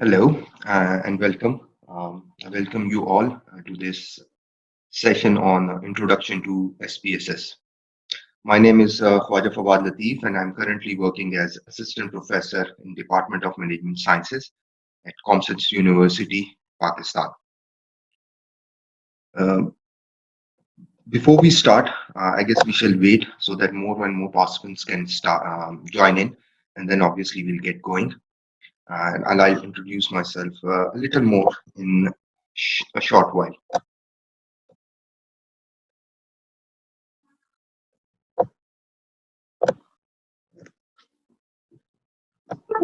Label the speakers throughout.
Speaker 1: Hello and welcome. I welcome you all to this session on Introduction to SPSS. My name is Khwaja Fawad Latif, and I'm currently working as Assistant Professor in Department of Management Sciences at Comsats University, Pakistan. Um, Before we start, I guess we shall wait so that more and more participants can start join in, and then obviously we'll get going. And I'll introduce myself a little more in a short while.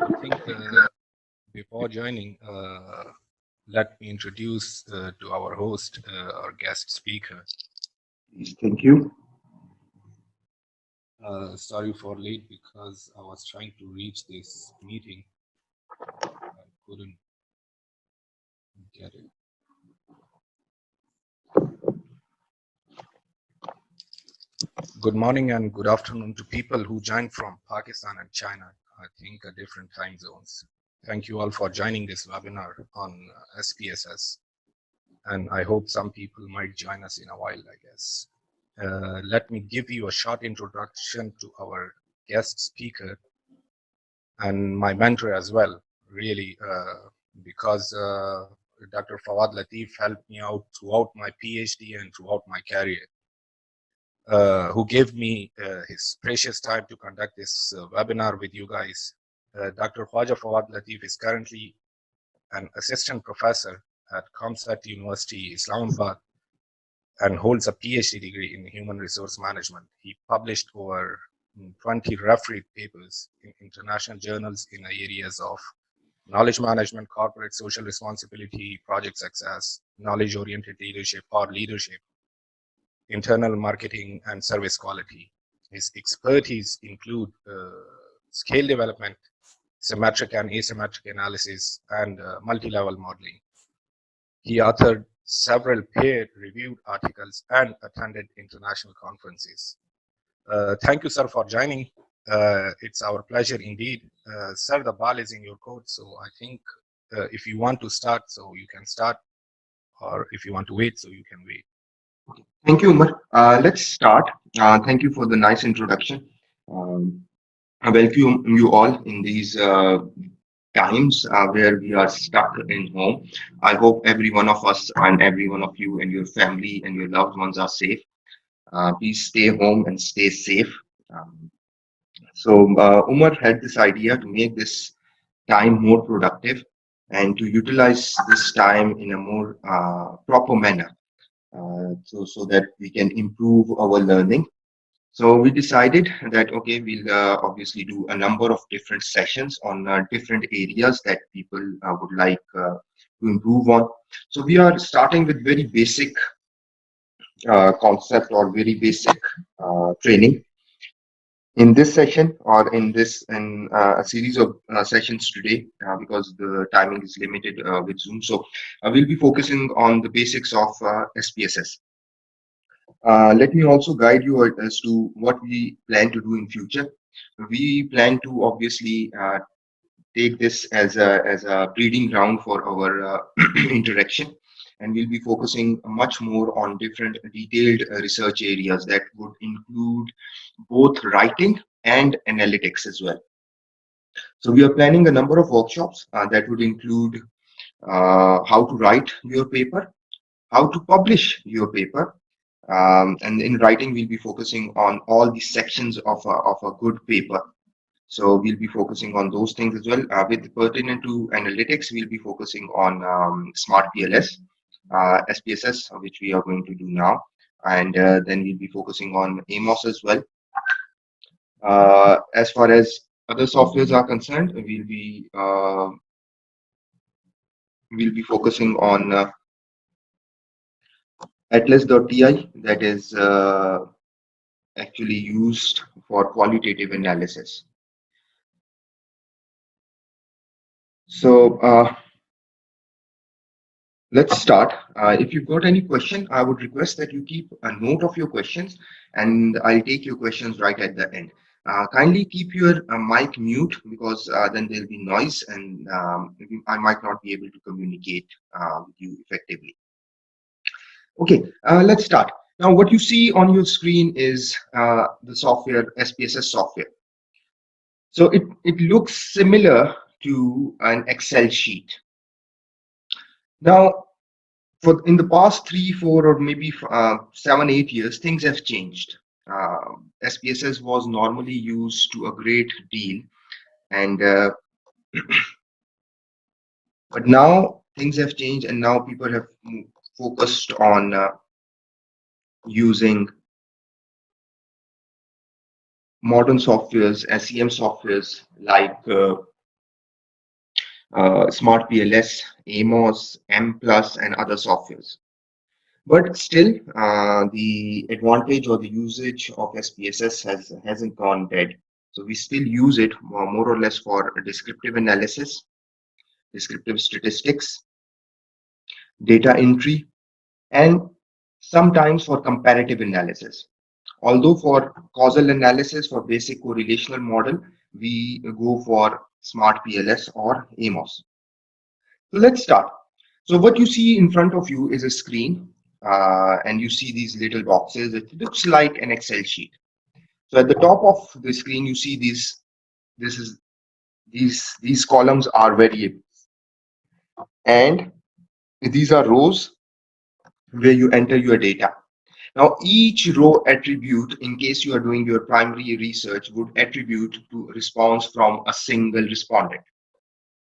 Speaker 2: I think before joining, let me introduce to our host, our guest speaker.
Speaker 1: Please, thank you.
Speaker 2: Sorry for late because I was trying to reach this meeting. I couldn't get it. Good morning and good afternoon to people who joined from Pakistan and China. I think different time zones. Thank you all for joining this webinar on SPSS. And I hope some people might join us in a while, I guess. Let me give you a short introduction to our guest speaker and my mentor as well, really, because Dr. Fawad Latif helped me out throughout my PhD and throughout my career, who gave me his precious time to conduct this webinar with you guys. Dr. Khwaja Fawad Latif is currently an assistant professor at Comsat University, Islamabad, and holds a PhD degree in human resource management. He published over 20 refereed papers in international journals in areas of knowledge management, corporate social responsibility, project success, knowledge-oriented leadership or leadership, internal marketing, and service quality. His expertise include scale development, symmetric and asymmetric analysis, and multi-level modeling. He authored several peer-reviewed articles and attended international conferences. Thank you, sir, for joining. It's our pleasure indeed. Sir, the ball is in your court, so I think if you want to start, so you can start, or if you want to wait, so you can wait.
Speaker 1: Thank you, Umar. Let's start. Thank you for the nice introduction. I welcome you all in these times where we are stuck in home. I hope every one of us and every one of you and your family and your loved ones are safe. Please stay home and stay safe. Um, so Umar had this idea to make this time more productive and to utilize this time in a more proper manner, so that we can improve our learning. So we decided that, okay, we'll obviously do a number of different sessions on different areas that people would like to improve on. So we are starting with very basic concept or very basic training. In this session or in a series of sessions today, because the timing is limited with Zoom, so we'll be focusing on the basics of SPSS. Let me also guide you as to what we plan to do in future. We plan to obviously take this as a breeding ground for our interaction, and we'll be focusing much more on different detailed research areas that would include both writing and analytics as well. So we are planning a number of workshops that would include how to write your paper, how to publish your paper, and in writing, we'll be focusing on all the sections of a good paper. So we'll be focusing on those things as well. With pertinent to analytics, we'll be focusing on smart PLS, SPSS, which we are going to do now. And then we'll be focusing on AMOS as well. As far as other softwares are concerned, we'll be focusing on atlas.ti, that is actually used for qualitative analysis. So let's start. If you've got any question, I would request that you keep a note of your questions, and I'll take your questions right at the end. Kindly keep your mic mute because then there'll be noise and I might not be able to communicate with you effectively. Okay, let's start. Now, what you see on your screen is the software, SPSS software. So it looks similar to an Excel sheet. Now, for in the past 3, 4, or maybe 7, 8 years, things have changed. SPSS was normally used to a great deal, and but now things have changed, and now people have focused on using modern softwares, SEM softwares like Smart PLS, AMOS, M Plus, and other softwares. But still, the advantage or the usage of SPSS hasn't gone dead. So we still use it more or less for descriptive analysis, descriptive statistics, data entry, and sometimes for comparative analysis. Although for causal analysis, for basic correlational model, we go for Smart PLS or AMOS. So let's start. So what you see in front of you is a screen, and you see these little boxes. It looks like an Excel sheet. So at the top of the screen, you see these. This is these columns are variables, and these are rows where you enter your data. Now, each row attribute, in case you are doing your primary research, would attribute to response from a single respondent.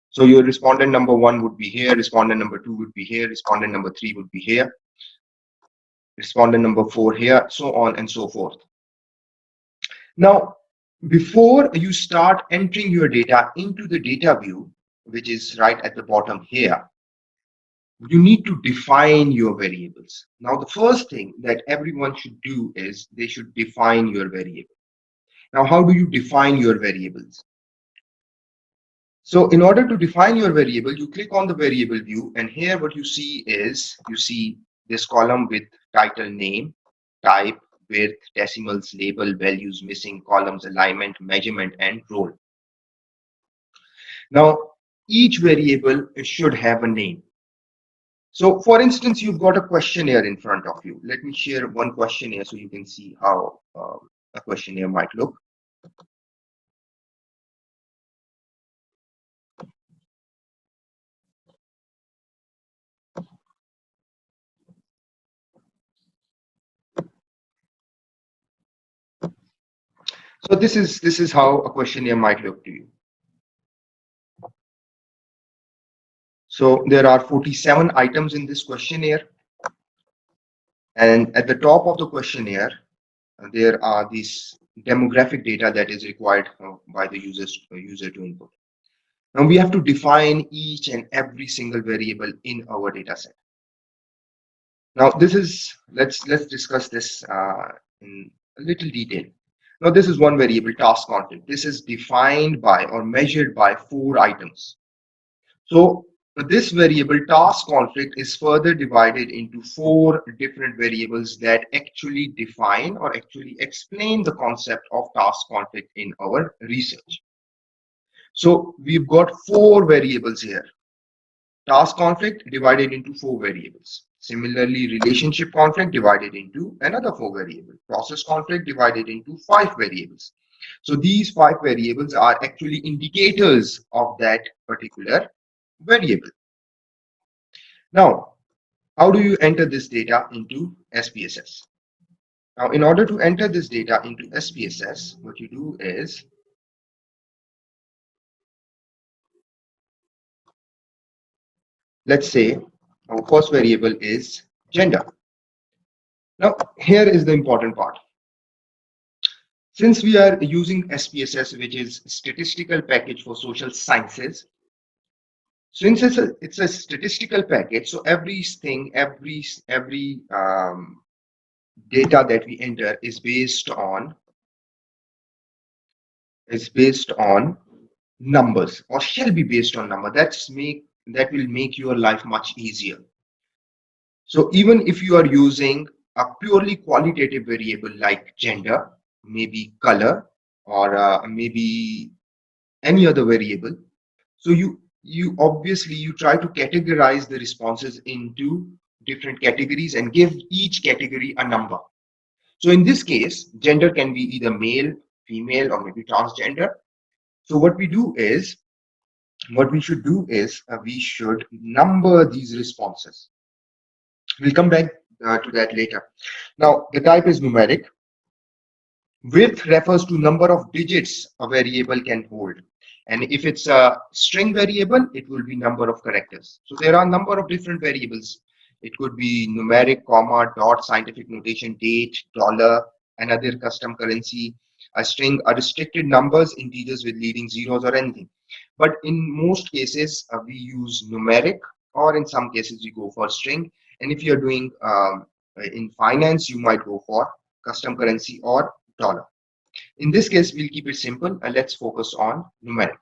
Speaker 1: So your respondent number 1 would be here, respondent number 2 would be here, respondent number 3 would be here, respondent number 4 here, so on and so forth. Now, before you start entering your data into the data view, which is right at the bottom here, you need to define your variables. Now, the first thing that everyone should do is they should define your variable. Now, how do you define your variables? So in order to define your variable, you click on the variable view, and here what you see is, you see this column with title, name, type, width, decimals, label, values, missing, columns, alignment, measurement, and role. Now, each variable should have a name. So for instance, you've got a questionnaire in front of you. Let me share one questionnaire so you can see how a questionnaire might look. So this is how a questionnaire might look to you. So there are 47 items in this questionnaire, and at the top of the questionnaire, there are these demographic data that is required by the user to input. Now we have to define each and every single variable in our data set. Now this is, let's discuss this in a little detail. Now this is one variable, task conflict. This is defined by or measured by 4 items. So this variable task conflict is further divided into 4 different variables that actually define or actually explain the concept of task conflict in our research. So we've got 4 variables here. Task conflict divided into 4 variables. Similarly, relationship conflict divided into another 4 variables. Process conflict divided into 5 variables. So these 5 variables are actually indicators of that particular variable. Now, how do you enter this data into SPSS? Now, in order to enter this data into SPSS, what you do is let's say our first variable is gender. Now, here is the important part. Since we are using SPSS, which is statistical package for social sciences, since it's a statistical package, so everything, every data that we enter is based on numbers, or shall be based on number. That will make your life much easier. So even if you are using a purely qualitative variable like gender, maybe color, or maybe any other variable. So you obviously you try to categorize the responses into different categories and give each category a number. So in this case, gender can be either male, female, or maybe transgender. So what we should do is we should number these responses. We'll come back to that later. Now, the type is numeric. Width refers to number of digits a variable can hold. And if it's a string variable, it will be number of characters. So there are a number of different variables. It could be numeric, comma, dot, scientific notation, date, dollar, another custom currency, a string, a restricted numbers, integers with leading zeros or anything. But in most cases, we use numeric, or in some cases we go for string. And if you're doing in finance, you might go for custom currency or dollar. In this case, we'll keep it simple and let's focus on numeric.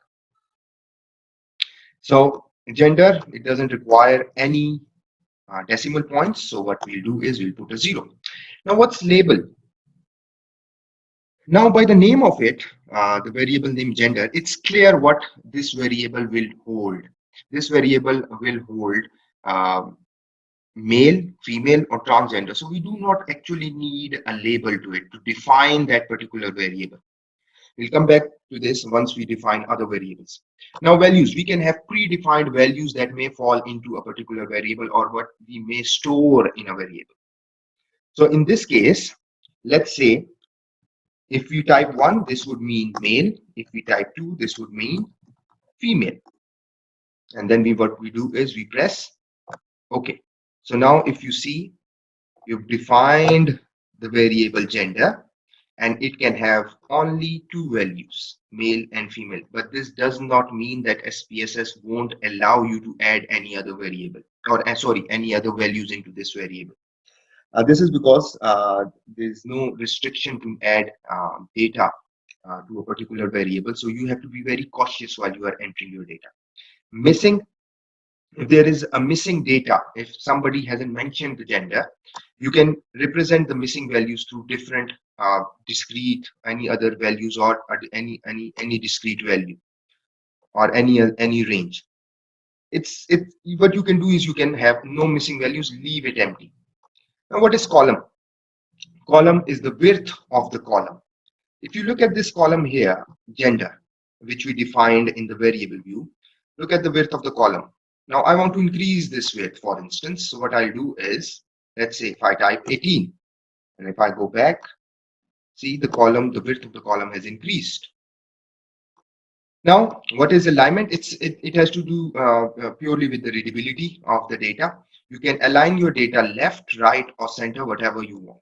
Speaker 1: So gender, it doesn't require any decimal points. So what we'll do is we'll put a 0. Now what's label? Now by the name of it, the variable name gender, it's clear what this variable will hold. This variable will hold male, female, or transgender. So we do not actually need a label to it to define that particular variable. We'll come back to this once we define other variables. Now values, we can have predefined values that may fall into a particular variable or what we may store in a variable. So in this case, let's say if we type 1, this would mean male. If we type 2, this would mean female. And then what we do is we press OK. So now if you see, you've defined the variable gender, and it can have only 2 values, male and female. But this does not mean that SPSS won't allow you to add any other variable, or sorry, any other values into this variable. This is because there's no restriction to add data to a particular variable. So you have to be very cautious while you are entering your data. Missing, if there is a missing data, if somebody hasn't mentioned the gender, you can represent the missing values through different discrete, any other values, or any discrete value, or any range. It's what you can do is you can have no missing values, leave it empty. Now what is column? Column is the width of the column. If you look at this column here, gender, which we defined in the variable view, look at the width of the column. Now I want to increase this width, for instance. So what I'll do is, let's say if I type 18, and if I go back, see the width of the column has increased. Now, what is alignment? It has to do purely with the readability of the data. You can align your data left, right, or center, whatever you want.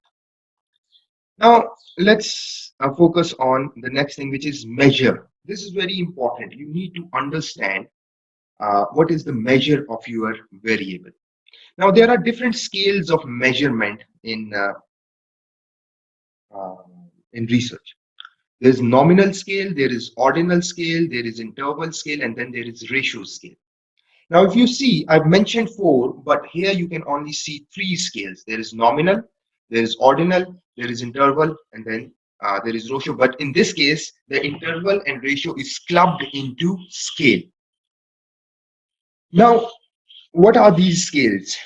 Speaker 1: Now, let's focus on the next thing, which is measure. This is very important. You need to understand what is the measure of your variable. Now, there are different scales of measurement in research. There's nominal scale, there is ordinal scale, there is interval scale, and then there is ratio scale. Now, if you see, I've mentioned 4, but here you can only see 3 scales. There is nominal, there is ordinal, there is interval, and then there is ratio. But in this case, the interval and ratio is clubbed into scale. Now, what are these scales?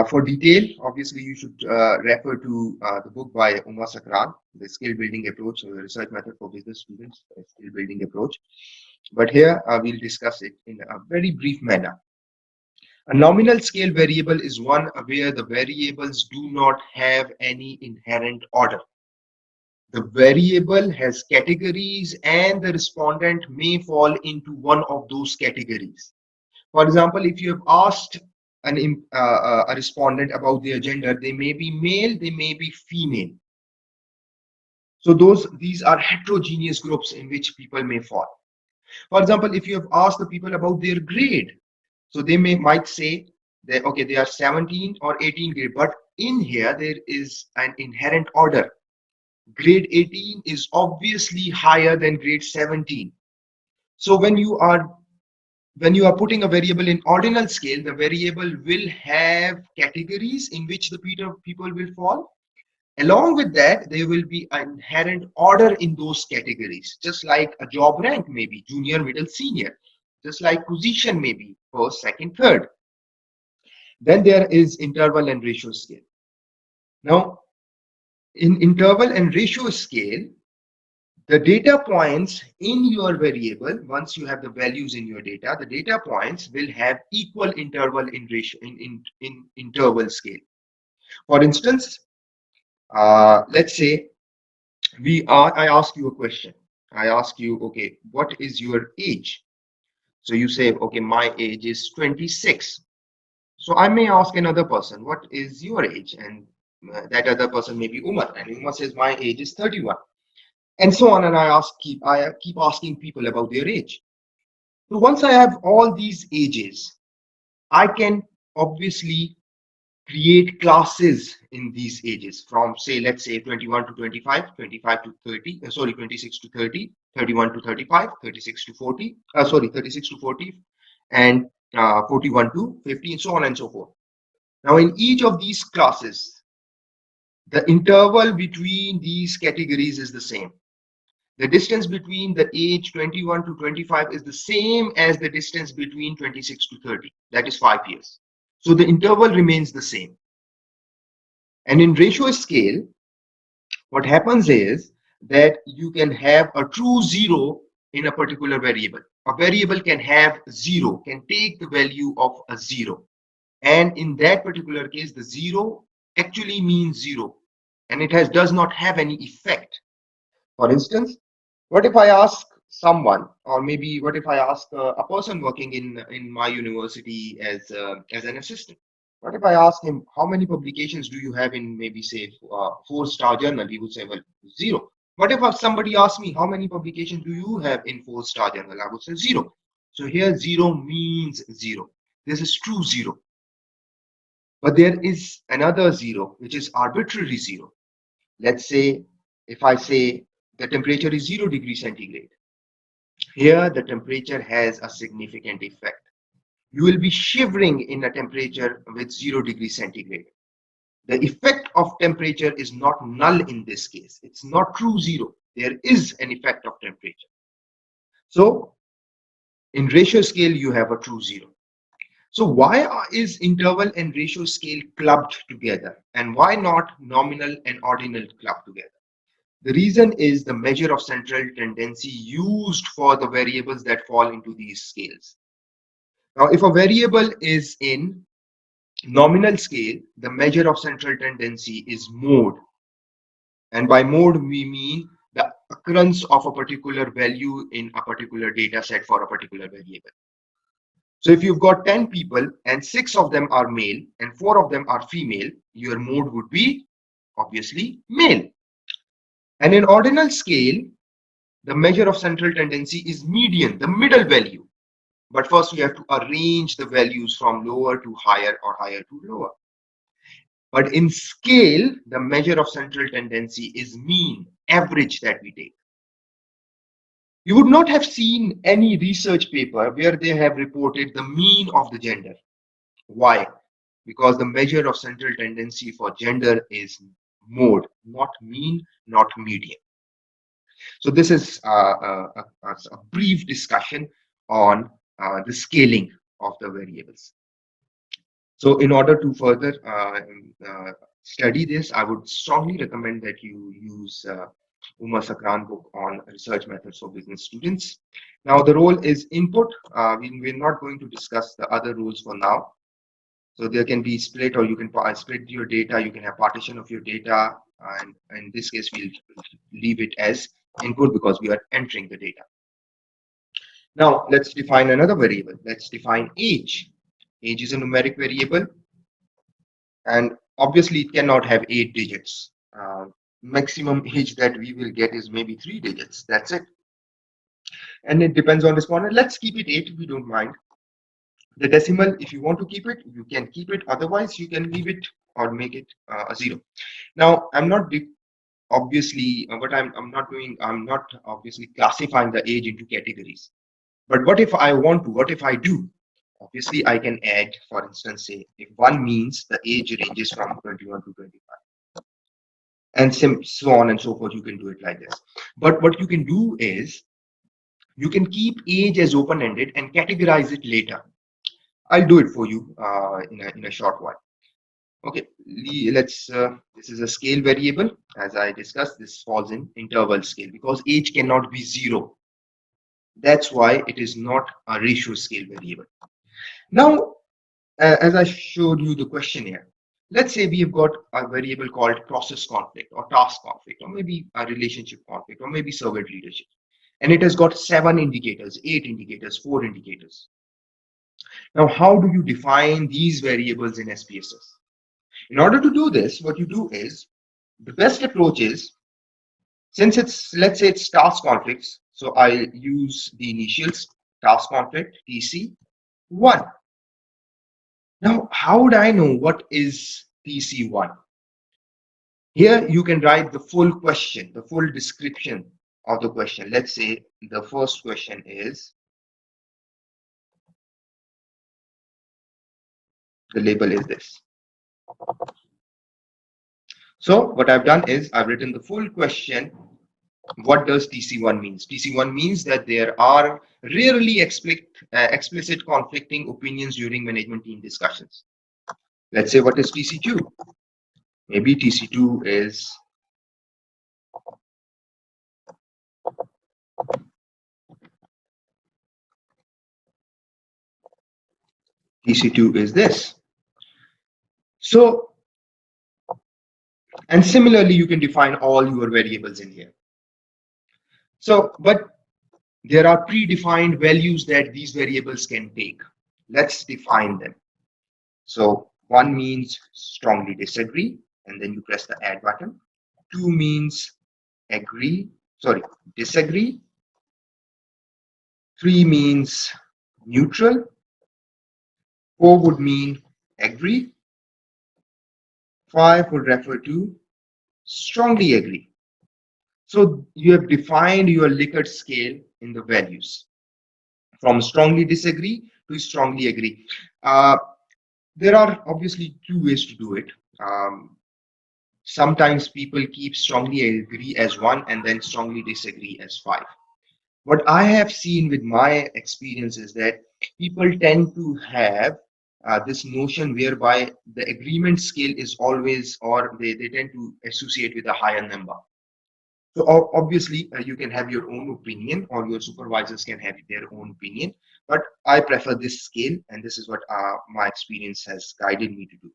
Speaker 1: For detail, obviously, you should refer to the book by Uma Sakran, The Skill Building Approach, or the Research Method for Business Students, Skill Building Approach. But here, we'll discuss it in a very brief manner. A nominal scale variable is one where the variables do not have any inherent order. The variable has categories and the respondent may fall into one of those categories. For example, if you have asked a respondent about their gender, they may be male, they may be female. So these are heterogeneous groups in which people may fall. For example, if you have asked the people about their grade, so they might say that, okay, they are 17 or 18 grade, but in here there is an inherent order. Grade 18 is obviously higher than grade 17. So when you are putting a variable in ordinal scale, the variable will have categories in which the people will fall. Along with that, there will be an inherent order in those categories, just like a job rank, maybe junior, middle, senior, just like position, maybe first, second, third. Then there is interval and ratio scale. Now, in interval and ratio scale, the data points in your variable, once you have the values in your data, the data points will have equal interval in ratio in interval scale. For instance, let's say I ask you a question. I ask you, okay, what is your age? So you say, okay, my age is 26. So I may ask another person, what is your age? And that other person may be Umar, and Umar says, my age is 31, and so on. And I keep asking people about their age. So once I have all these ages, I can obviously create classes in these ages from, say, let's say 21 to 25, 25 to 30, sorry, 26 to 30, 31 to 35, 36 to 40, sorry, 36 to 40, and 41 to 50, and so on and so forth. Now, in each of these classes, the interval between these categories is the same. The distance between the age 21 to 25 is the same as the distance between 26 to 30. That is 5 years. So the interval remains the same. And in ratio scale, what happens is that you can have a true zero in a particular variable. A variable can have zero, can take the value of a zero. And in that particular case, the zero actually means zero, and it does not have any effect. For instance, what if I ask someone, or maybe what if I ask a person working in my university as an assistant? What if I ask him, how many publications do you have in, maybe say, 4-star journal? He would say, well, zero. What if somebody asks me, how many publications do you have in 4-star journal? I would say zero. So here zero means zero. This is true zero. But there is another zero, which is arbitrary zero. Let's say if I say the temperature is 0 degrees centigrade, here the temperature has a significant effect. You will be shivering in a temperature with 0 degrees centigrade. The effect of temperature is not null in this case. It's not true zero. There is an effect of temperature. So in ratio scale, you have a true zero. So why is interval and ratio scale clubbed together? And why not nominal and ordinal clubbed together? The reason is the measure of central tendency used for the variables that fall into these scales. Now, if a variable is in nominal scale, the measure of central tendency is mode. And by mode, we mean the occurrence of a particular value in a particular data set for a particular variable. So if you've got 10 people and 6 of them are male and 4 of them are female, your mode would be obviously male. And in ordinal scale, the measure of central tendency is median, the middle value. But first we have to arrange the values from lower to higher or higher to lower. But in scale, the measure of central tendency is mean, average that we take. You would not have seen any research paper where they have reported the mean of the gender. Why? Because the measure of central tendency for gender is mode, not mean, not median. So this is a brief discussion on the scaling of the variables. So in order to further study this, I would strongly recommend that you use Umar Sakran book on research methods for business students. Now the role is input. We're not going to discuss the other rules for now. So there can be split, or you can split your data. You can have partition of your data. And in this case, we'll leave it as input because we are entering the data. Now let's define another variable. Let's define age. Age is a numeric variable, and obviously it cannot have 8 digits. Maximum age that we will get is maybe 3 digits. That's it. And it depends on respondent. Let's keep it 8 if you don't mind. The decimal, if you want to keep it, you can keep it. Otherwise, you can leave it or make it a 0. Now, I'm not obviously, what I'm not doing, I'm not obviously classifying the age into categories. But what if I want to? What if I do? Obviously, I can add, for instance, say if 1 means the age ranges from 21 to 25. and so on and so forth. You can do it like this. But what you can do is you can keep age as open-ended and categorize it later. I'll do it for you in a short while. Okay, let's. This is a scale variable. As I discussed, this falls in interval scale because age cannot be 0. That's why it is not a ratio scale variable. Now, as I showed you the question here, let's say we have got a variable called process conflict or task conflict, or maybe a relationship conflict, or maybe servant leadership. And it has got 7 indicators, 8 indicators, 4 indicators. Now, how do you define these variables in SPSS? In order to do this, what you do is the best approach is, since it's, let's say it's task conflicts, so I use the initials task conflict TC1. Now, how would I know what is TC1? Here you can write the full question, the full description of the question. Let's say the first question is, the label is this. So what I've done is I've written the full question. What does TC1 means? TC1 means that there are rarely explicit conflicting opinions during management team discussions. Let's say what is TC2? Maybe TC2 is this. So, and similarly, you can define all your variables in here. So, but there are predefined values that these variables can take. Let's define them. So 1 means strongly disagree, and then you press the add button. 2 means disagree. 3 means neutral. 4 would mean agree. 5 would refer to strongly agree. So you have defined your Likert scale in the values from strongly disagree to strongly agree. There are obviously 2 ways to do it. Sometimes people keep strongly agree as 1 and then strongly disagree as 5. What I have seen with my experience is that people tend to have this notion whereby the agreement scale is always, or they tend to associate with a higher number. So obviously you can have your own opinion, or your supervisors can have their own opinion, but I prefer this scale, and this is what my experience has guided me to do.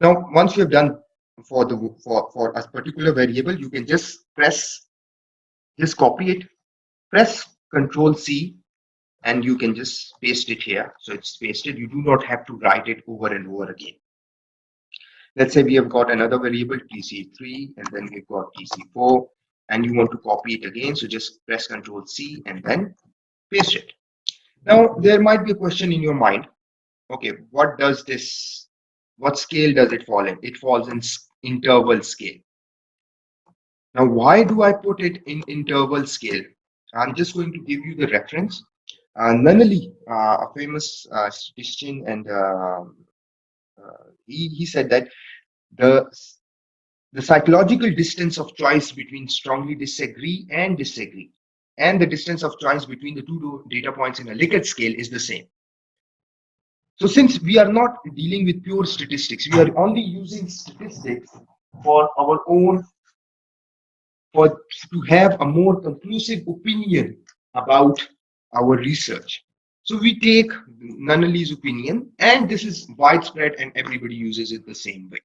Speaker 1: Now, once you have done for a particular variable, you can just copy it, press Control C, and you can just paste it here. So it's pasted. You do not have to write it over and over again. Let's say we have got another variable TC3, and then we've got TC4, and you want to copy it again. So just press Control C and then paste it. Now, there might be a question in your mind. Okay, what scale does it fall in? It falls in interval scale. Now, why do I put it in interval scale? I'm just going to give you the reference. Nunnally, a famous statistician, and he said that the psychological distance of choice between strongly disagree, and the distance of choice between the 2 data points in a Likert scale is the same. So since we are not dealing with pure statistics, we are only using statistics for our own, to have a more conclusive opinion about our research. So we take Nunnally's opinion, and this is widespread and everybody uses it the same way.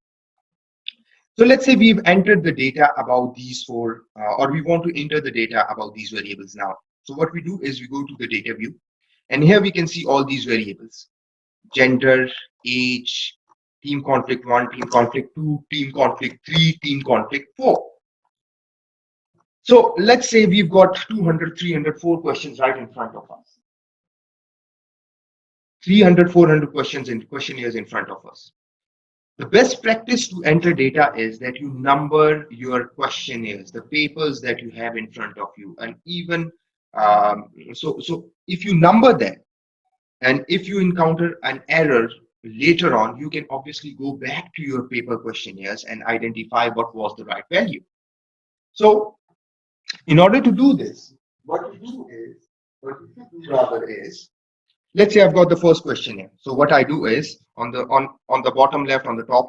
Speaker 1: So let's say we've entered the data about these 4, or we want to enter the data about these variables now. So what we do is we go to the data view, and here we can see all these variables: gender, age, team conflict 1, team conflict 2, team conflict 3, team conflict 4. So let's say we've got 200, 300, 4 questions right in front of us. 300, 400 questions and questionnaires in front of us. The best practice to enter data is that you number your questionnaires, the papers that you have in front of you, and even so if you number them, and if you encounter an error later on, you can obviously go back to your paper questionnaires and identify what was the right value. So in order to do this, what you should do rather is, let's say I've got the first question here. So what I do is on the bottom left, on the top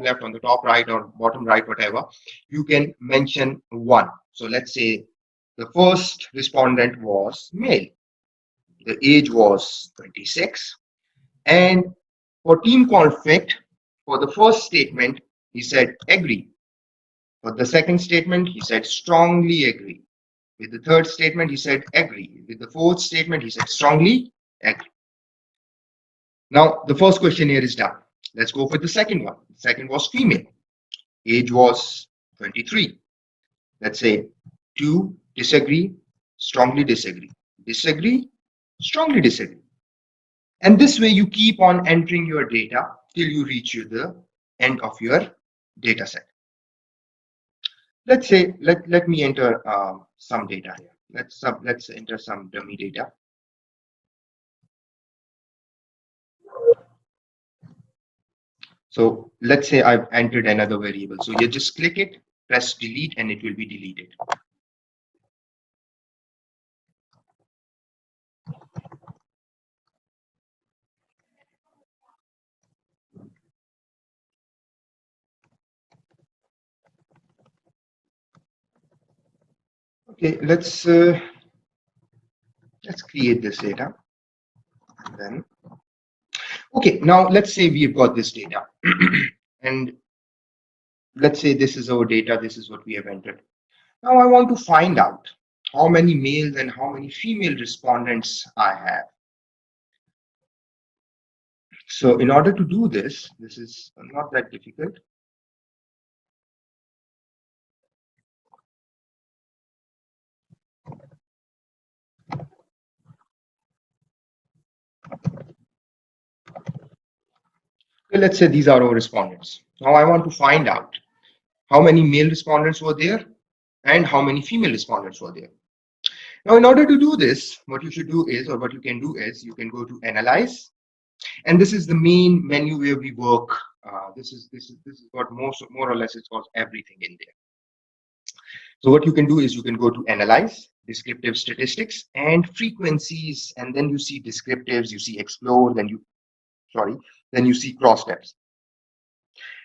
Speaker 1: right, or bottom right, whatever, you can mention one. So let's say the first respondent was male. The age was 26. And for team conflict, for the first statement, he said agree. For the second statement, he said strongly agree. With the third statement, he said agree. With the fourth statement, he said strongly agree. Now, the first question here is done. Let's go for the second one. The second was female. Age was 23. Let's say two, disagree, strongly disagree, disagree, strongly disagree. And this way you keep on entering your data till you reach the end of your data set. Let's say, let me enter some data here. Let's enter some dummy data. So let's say I've entered another variable. So you just click it, press delete, and it will be deleted. Okay, let's create this data. And then, okay, now let's say we've got this data, and let's say this is our data. This is what we have entered. Now I want to find out how many males and how many female respondents I have. So in order to do this, this is not that difficult. Okay, let's say these are our respondents. Now I want to find out how many male respondents were there and how many female respondents were there. Now, in order to do this, what you should do is, or what you can do is, you can go to Analyze, and this is the main menu where we work. This is what more or less it's got everything in there. So what you can do is you can go to Analyze, Descriptive Statistics, and Frequencies, and then you see Descriptives, you see Explore, then you see Cross Steps.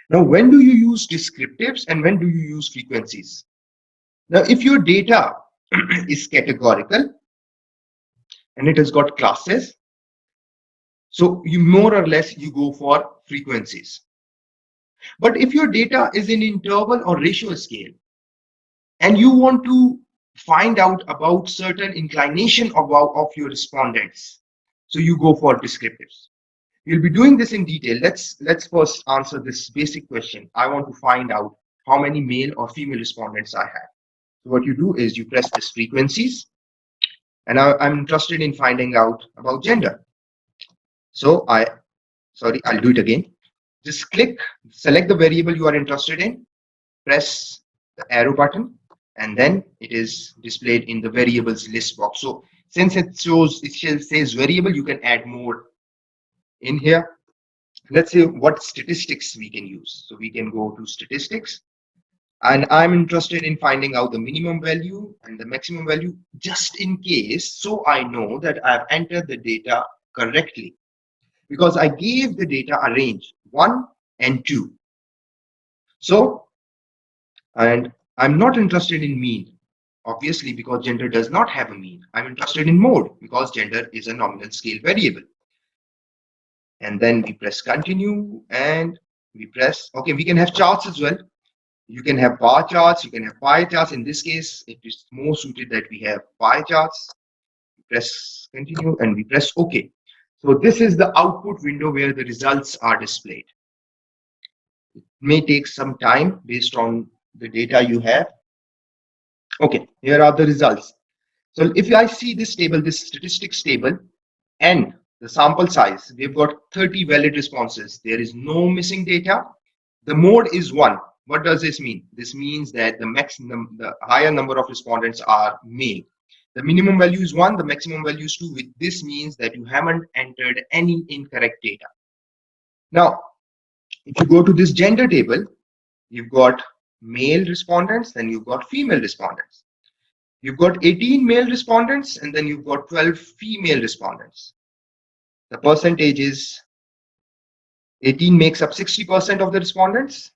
Speaker 1: Now, when do you use descriptives and when do you use frequencies? Now, if your data is categorical and it has got classes, so you more or less you go for frequencies. But if your data is in interval or ratio scale and you want to find out about certain inclination of your respondents, so you go for descriptives. We'll be doing this in detail. Let's first answer this basic question. I want to find out how many male or female respondents I have. So what you do is you press this frequencies, and I'm interested in finding out about gender. So I'll do it again. Just select the variable you are interested in, press the arrow button, and then it is displayed in the variables list box. So since it says variable, you can add more in here. Let's say what statistics we can use. So we can go to statistics, and I'm interested in finding out the minimum value and the maximum value just in case, so I know that I've entered the data correctly, because I gave the data a range 1 and 2. So, and I'm not interested in mean, obviously, because gender does not have a mean. I'm interested in mode because gender is a nominal scale variable. And then we press continue, and we press, okay, we can have charts as well. You can have bar charts, you can have pie charts. In this case, it is more suited that we have pie charts. We press continue and we press OK. So this is the output window where the results are displayed. It may take some time based on the data you have. Okay, here are the results. So if I see this table, this statistics table, and the sample size, we've got 30 valid responses. There is no missing data. The mode is 1. What does this mean? This means that the higher number of respondents are male. The minimum value is 1, the maximum value is 2. This means that you haven't entered any incorrect data. Now, if you go to this gender table, you've got male respondents, then you've got female respondents. You've got 18 male respondents, and then you've got 12 female respondents. The percentage is 18 makes up 60% of the respondents,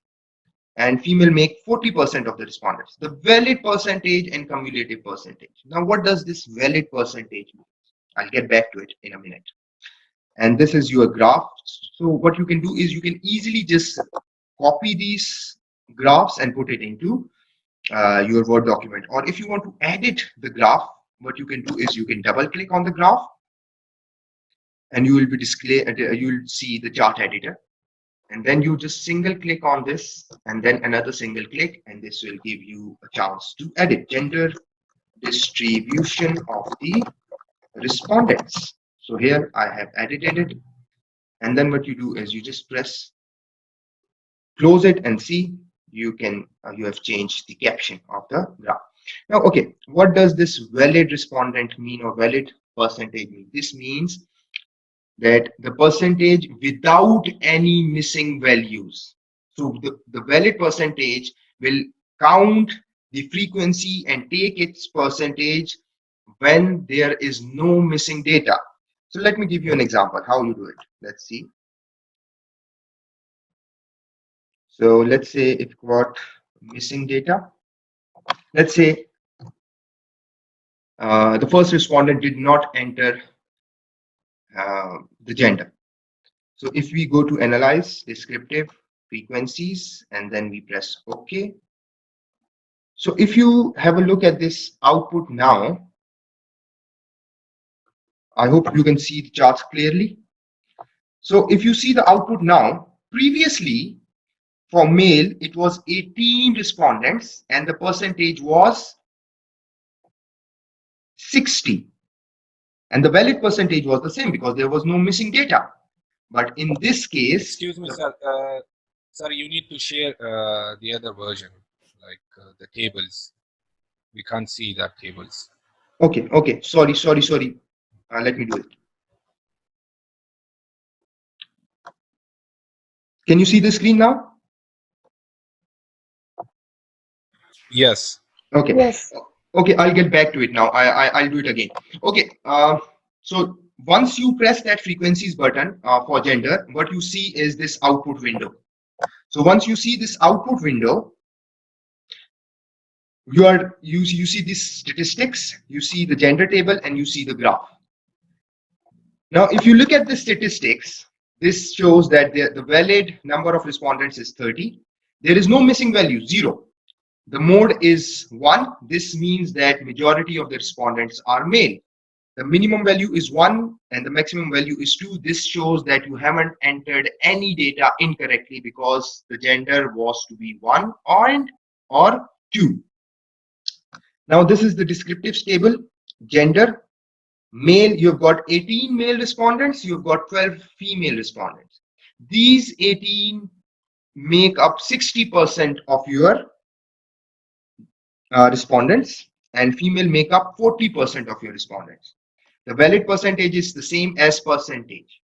Speaker 1: and female make 40% of the respondents. The valid percentage and cumulative percentage. Now, what does this valid percentage mean? I'll get back to it in a minute. And this is your graph. So what you can do is you can easily just copy these graphs and put it into your Word document. Or if you want to edit the graph, what you can do is you can double click on the graph and you will be you will see the chart editor. And then you just single click on this and then another single click, and this will give you a chance to edit gender distribution of the respondents. So here I have edited it. And then what you do is you just press close it and see you can you have changed the caption of the graph. Now, okay, what does this valid respondent mean or valid percentage mean? This means that the percentage without any missing values. So the valid percentage will count the frequency and take its percentage when there is no missing data. So let me give you an example how you do it. Let's see. So let's say if you got missing data, let's say the first respondent did not enter the gender. So if we go to analyze descriptive frequencies and then we press OK. So if you have a look at this output now, I hope you can see the charts clearly. So if you see the output now, previously for male, it was 18 respondents and the percentage was 60. And the valid percentage was the same because there was no missing data. But in this case,
Speaker 2: excuse me, sir. Sir, you need to share the other version, like the tables. We can't see that tables.
Speaker 1: Okay. Sorry. Let me do it. Can you see the screen now?
Speaker 2: Yes.
Speaker 1: Okay.
Speaker 3: Yes.
Speaker 1: Okay, I'll get back to it now. I'll do it again. Okay. So once you press that frequencies button for gender, what you see is this output window. So once you see this output window, you see these statistics, you see the gender table, and you see the graph. Now, if you look at the statistics, this shows that the valid number of respondents is 30. There is no missing value, 0. The mode is 1. This means that majority of the respondents are male. The minimum value is 1 and the maximum value is 2. This shows that you haven't entered any data incorrectly because the gender was to be 1 or 2. Now this is the descriptive table. Gender, male, you've got 18 male respondents, you've got 12 female respondents. These 18 make up 60% of your respondents, and female make up 40% of your respondents. The valid percentage is the same as percentage.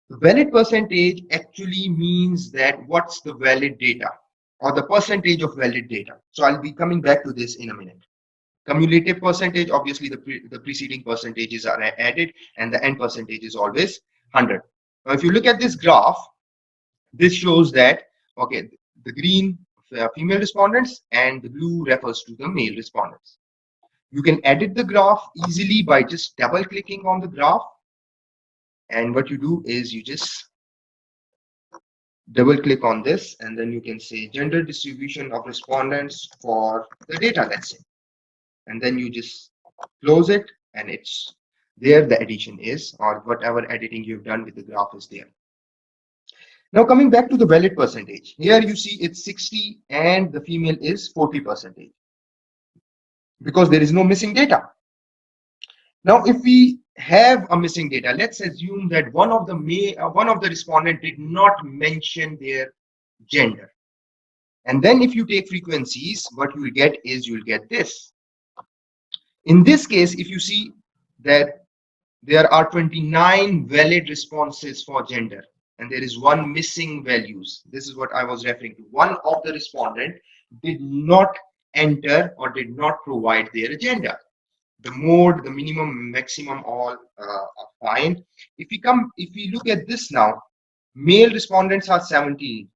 Speaker 1: The valid percentage actually means that what's the valid data or the percentage of valid data. So I'll be coming back to this in a minute. Cumulative percentage, obviously the preceding percentages are added and the end percentage is always 100. Now if you look at this graph, this shows that, okay, the green female respondents and the blue refers to the male respondents. You can edit the graph easily by just double clicking on the graph, and what you do is you just double click on this and then you can say gender distribution of respondents for the data, let's say, and then you just close it and it's there, the addition is, or whatever editing you've done with the graph is there. Now coming back to the valid percentage, here you see it's 60 and the female is 40% because there is no missing data. Now if we have a missing data, let's assume that one of the respondent did not mention their gender, and then if you take frequencies, what you will get is you'll get this. In this case, if you see that there are 29 valid responses for gender and there is one missing values. This is what I was referring to. One of the respondent did not enter or did not provide their agenda. The mode, the minimum, maximum, all are fine. If we look at this now, male respondents are 17.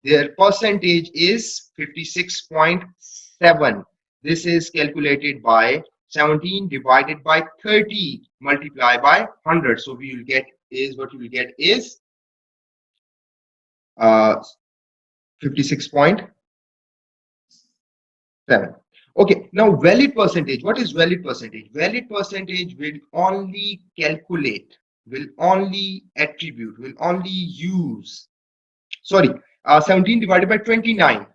Speaker 1: Their percentage is 56.7. This is calculated by 17 divided by 30 multiplied by 100. So we will get is what you will get is 56.7. Okay, now valid percentage. What is valid percentage? Valid percentage will only calculate, will only attribute, will only use. Sorry, 17 divided by 29.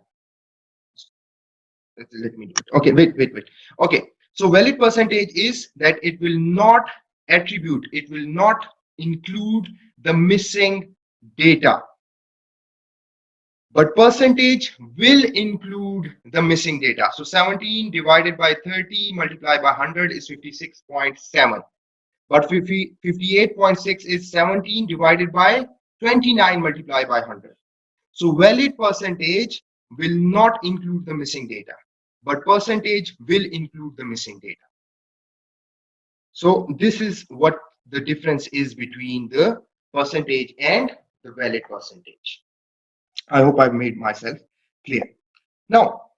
Speaker 1: Let me do it. Okay, wait. Okay, so valid percentage is that it will not attribute, it will not include the missing data. But percentage will include the missing data. So 17 divided by 30 multiplied by 100 is 56.7. But 58.6 is 17 divided by 29 multiplied by 100. So valid percentage will not include the missing data, but percentage will include the missing data. So this is what the difference is between the percentage and the valid percentage. I hope I've made myself clear. Now,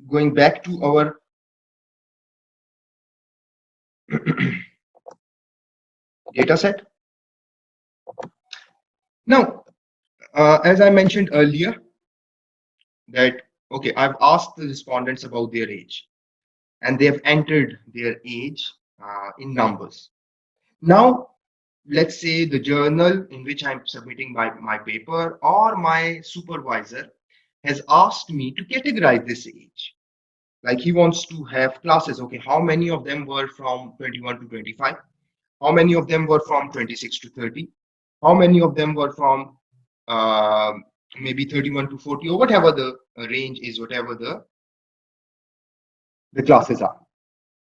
Speaker 1: going back to our data set. Now, as I mentioned earlier, that, okay, I've asked the respondents about their age, and they have entered their age in numbers. Now, let's say the journal in which I'm submitting my paper or my supervisor has asked me to categorize this age. Like he wants to have classes. Okay, how many of them were from 21 to 25? How many of them were from 26 to 30? How many of them were from maybe 31 to 40, or whatever the range is, whatever the classes are.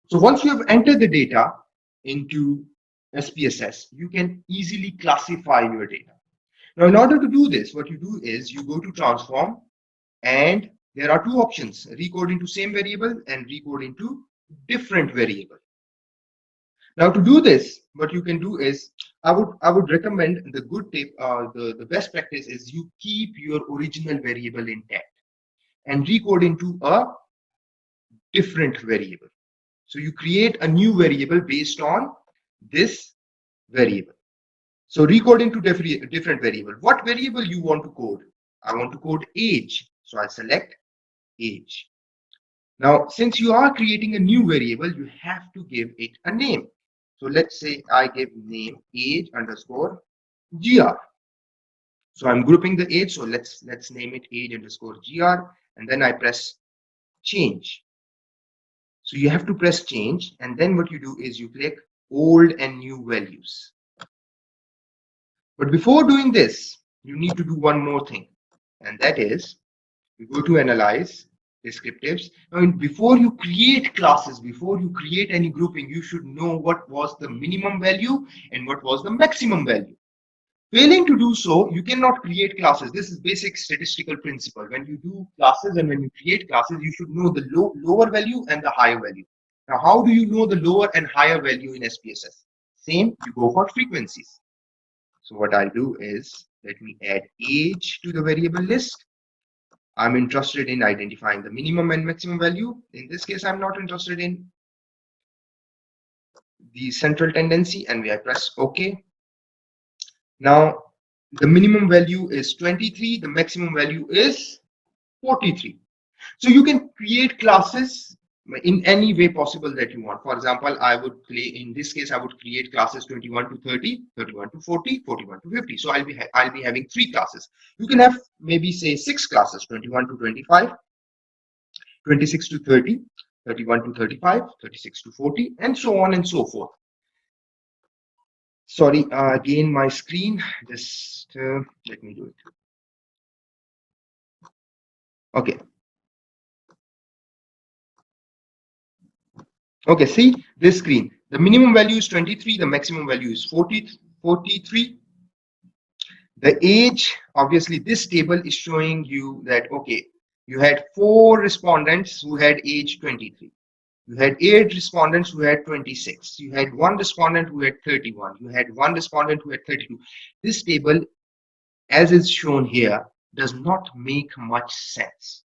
Speaker 1: So once you have entered the data into SPSS, you can easily classify your data. Now, in order to do this, what you do is you go to transform, and there are two options: recode into same variable and recode into different variable. Now, to do this, what you can do is I would recommend the good tip, the best practice is you keep your original variable intact and recode into a different variable. So you create a new variable based on this variable. So recode into different variable. What variable you want to code? I want to code age. So I select age. Now, since you are creating a new variable, you have to give it a name. So let's say I give name age underscore gr. So I'm grouping the age. So let's name it age underscore gr, and then I press change. So you have to press change, and then what you do is you click old and new values. But before doing this, you need to do one more thing, and that is you go to analyze descriptives. I mean, before you create classes, before you create any grouping, you should know what was the minimum value and what was the maximum value. Failing to do so, you cannot create classes. This is basic statistical principle. When you do classes and when you create classes, you should know the lower value and the higher value. Now, how do you know the lower and higher value in SPSS? Same, you go for frequencies. So what I'll do is, let me add age to the variable list. I'm interested in identifying the minimum and maximum value. In this case, I'm not interested in the central tendency, and I press OK. Now, the minimum value is 23, the maximum value is 43. So you can create classes in any way possible that you want. For example, I would in this case, I would create classes 21 to 30, 31 to 40, 41 to 50. So I'll be having 3 classes. You can have maybe say 6 classes: 21 to 25, 26 to 30, 31 to 35, 36 to 40, and so on and so forth. Sorry, again, my screen, just let me do it. Okay. Okay, see this screen. The minimum value is 23, the maximum value is 43. The age, obviously, this table is showing you that, okay, you had 4 respondents who had age 23. You had 8 respondents who had 26. You had 1 respondent who had 31. You had 1 respondent who had 32. This table, as is shown here, does not make much sense.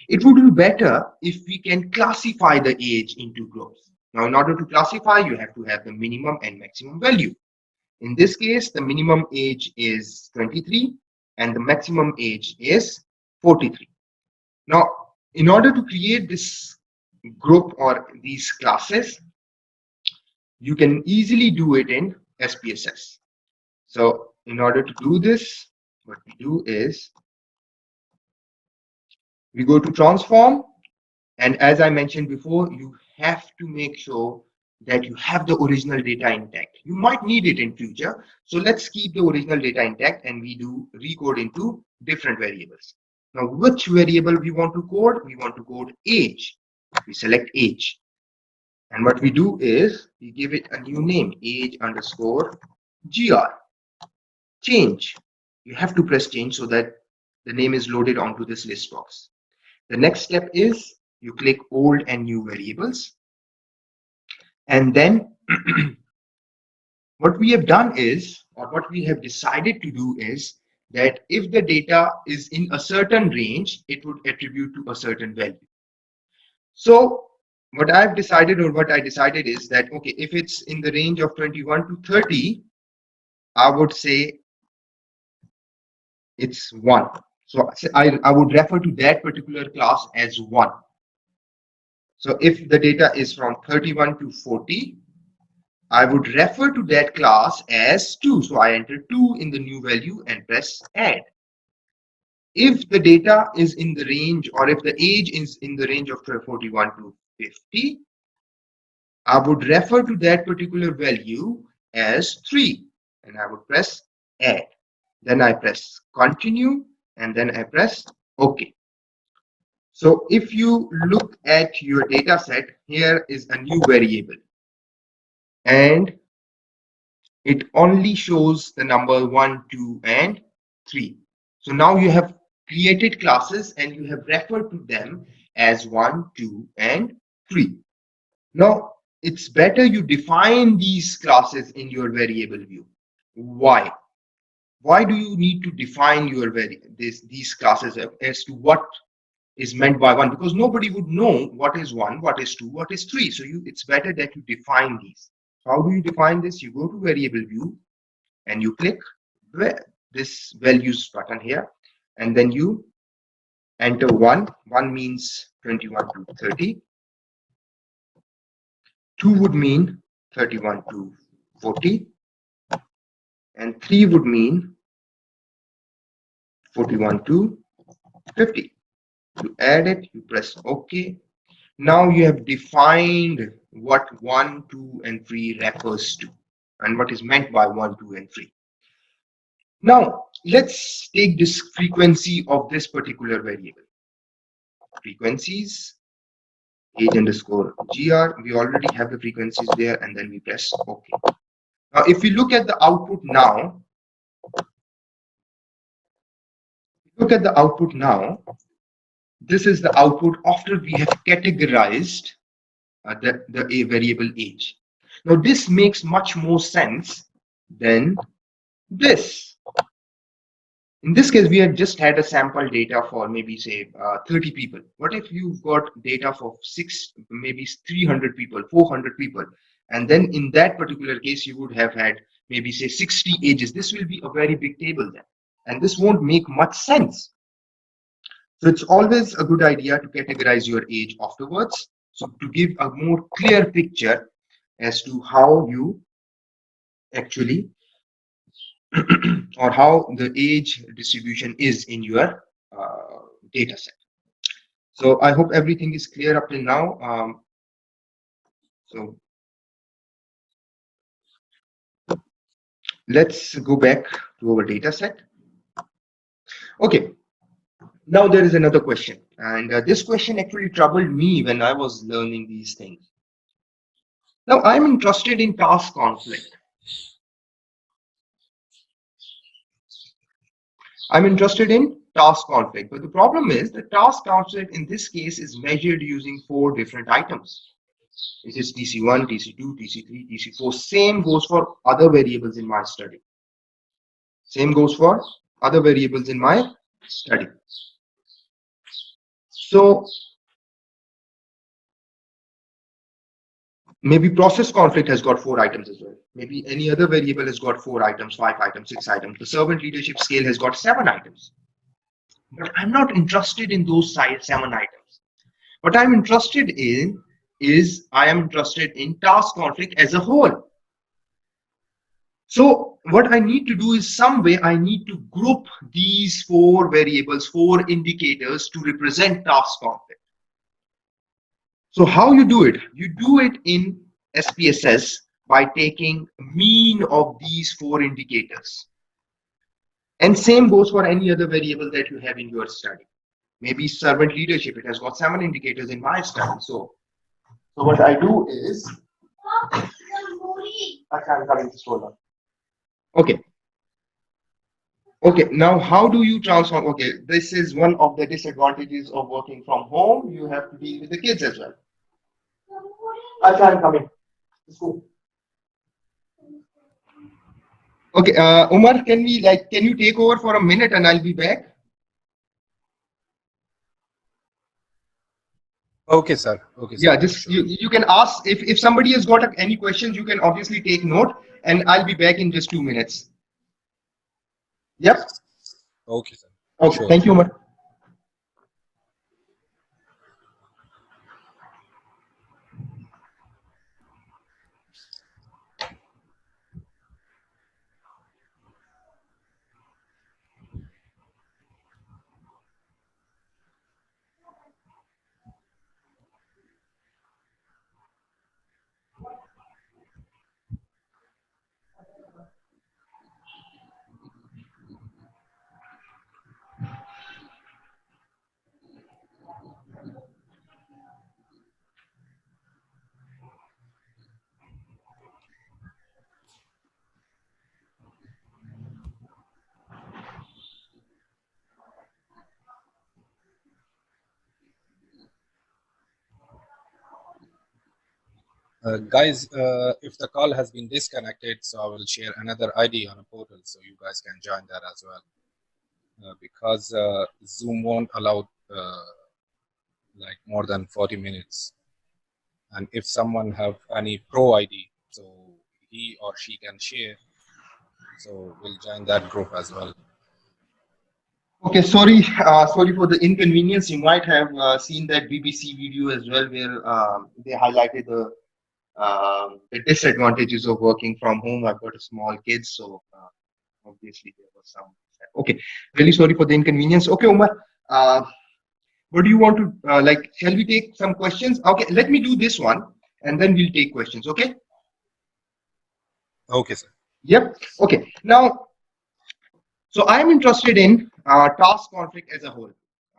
Speaker 1: It would be better if we can classify the age into groups. Now, in order to classify, you have to have the minimum and maximum value. In this case, the minimum age is 23 and the maximum age is 43. Now, in order to create this group or these classes, you can easily do it in SPSS. So in order to do this, what we do is we go to transform, and as I mentioned before, you have to make sure that you have the original data intact. You might need it in future, so let's keep the original data intact and we do recode into different variables. Now, which variable we want to code? We want to code age. We select age, and what we do is we give it a new name, age underscore gr. Change. You have to press change so that the name is loaded onto this list box. The next step is you click old and new variables. And then what we have done is, or what we have decided to do is that if the data is in a certain range, it would attribute to a certain value. So what I've decided, or what I decided is that, okay, if it's in the range of 21 to 30, I would say it's 1. So I would refer to that particular class as 1. So if the data is from 31 to 40, I would refer to that class as 2. So I enter 2 in the new value and press add. If the data is in the range, or if the age is in the range of 41 to 50, I would refer to that particular value as 3 and I would press add. Then I press continue and then I press OK. So if you look at your data set, here is a new variable and it only shows the number 1, 2, and 3. So now you have created classes and you have referred to them as 1, 2, and 3. Now, it's better you define these classes in your variable view. Why? Why do you need to define your these classes as to what is meant by 1? Because nobody would know what is 1, what is 2, what is 3. So it's better that you define these. How do you define this? You go to variable view and you click this values button here, and then you enter 1. 1 means 21 to 30. 2 would mean 31 to 40, and 3 would mean 41 to 50. You add it, you press OK. Now you have defined what 1, 2, and 3 refers to and what is meant by 1, 2, and 3. Now let's take this frequency of this particular variable. Frequencies, age underscore gr. We already have the frequencies there, and then we press OK. Now if we look at the output now, this is the output after we have categorized the a variable age. Now this makes much more sense than this. In this case, we had just had a sample data for maybe say 30 people. What if you've got data for maybe 300 people, 400 people, and then in that particular case, you would have had maybe say 60 ages. This will be a very big table then, and this won't make much sense. So it's always a good idea to categorize your age afterwards, so to give a more clear picture as to how you actually or how the age distribution is in your data set. So I hope everything is clear up till now. So let's go back to our data set. Okay, now there is another question, and this question actually troubled me when I was learning these things. Now I'm interested in task conflict. I'm interested in task conflict, but the problem is the task conflict in this case is measured using 4 different items. It is TC1, TC2, TC3, TC4. Same goes for other variables in my study. Same goes for other variables in my study. So maybe process conflict has got 4 items as well. Maybe any other variable has got 4 items, 5 items, 6 items. The servant leadership scale has got 7 items. But I'm not interested in those 7 items. What I'm interested in is I am interested in task conflict as a whole. So what I need to do is some way I need to group these 4 variables, 4 indicators to represent task conflict. So how you do it? You do it in SPSS by taking mean of these 4 indicators. And same goes for any other variable that you have in your study. Maybe servant leadership, it has got 7 indicators in my study. So what I do is, I'm coming to slow. Okay. Okay, now how do you transform? Okay, this is one of the disadvantages of working from home. You have to deal with the kids as well. I'm coming. School. Okay, Umar, can you take over for a minute and I'll be back?
Speaker 2: Okay, sir. Okay, sir.
Speaker 1: Yeah, just
Speaker 2: Sure.
Speaker 1: you can ask if somebody has got any questions, you can obviously take note, and I'll be back in just 2 minutes. Yep.
Speaker 2: Okay, sir.
Speaker 1: Okay.
Speaker 2: Sure.
Speaker 1: Thank you, Umar.
Speaker 2: Guys, if the call has been disconnected, so I will share another ID on a portal so you guys can join that as well. Because Zoom won't allow like more than 40 minutes. And if someone have any pro ID, so he or she can share, so we'll join that group as well.
Speaker 1: Okay, sorry for the inconvenience. You might have seen that BBC video as well, where they highlighted the disadvantages of working from home. I've got a small kid, so obviously there was some. Okay, really sorry for the inconvenience. Okay, Umar, what do you want to like? Shall we take some questions? Okay, let me do this one, and then we'll take questions. Okay.
Speaker 2: Okay, sir.
Speaker 1: Yep. Okay. Now, so I'm interested in task conflict as a whole.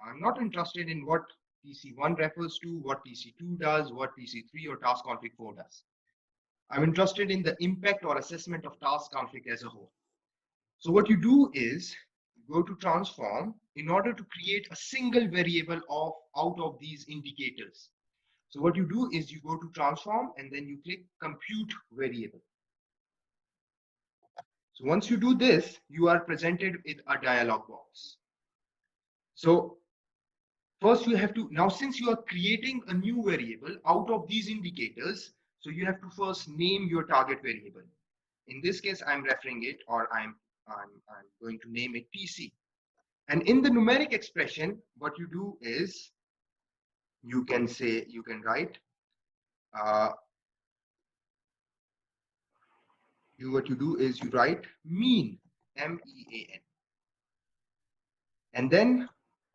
Speaker 1: I'm not interested in what TC1 refers to, what TC2 does, what TC3 or task conflict 4 does. I'm interested in the impact or assessment of task conflict as a whole. So what you do is you go to transform in order to create a single variable out of these indicators. So what you do is you go to transform and then you click compute variable. So once you do this, you are presented with a dialog box. So first you have to, now since you are creating a new variable out of these indicators, so you have to first name your target variable. In this case, I'm referring it, or I'm going to name it PC. And in the numeric expression, what you do is you can write what you do is you write mean, MEAN, and then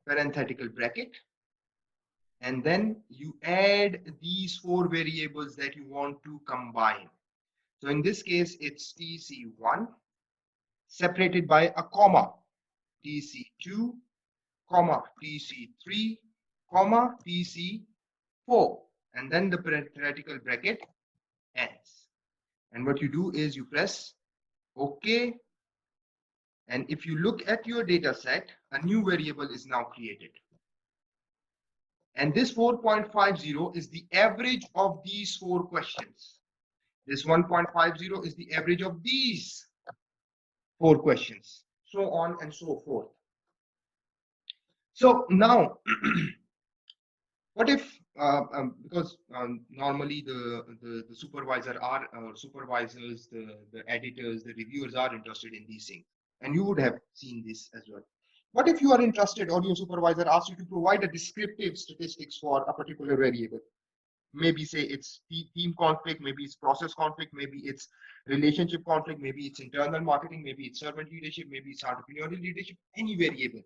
Speaker 1: parenthetical bracket, and then you add these 4 variables that you want to combine. So in this case, it's TC1 separated by a comma, TC2, comma, TC3, comma, TC4, and then the parenthetical bracket ends. And what you do is you press OK, And if you look at your data set, a new variable is now created. And this 4.50 is the average of these 4 questions. This 1.50 is the average of these 4 questions, so on and so forth. So now, what if, because normally the supervisor are supervisors, the editors, the reviewers are interested in these things, and you would have seen this as well. What if you are interested, or your supervisor asks you to provide a descriptive statistics for a particular variable? Maybe say it's team conflict, maybe it's process conflict, maybe it's relationship conflict, maybe it's internal marketing, maybe it's servant leadership, maybe it's entrepreneurial leadership, any variable.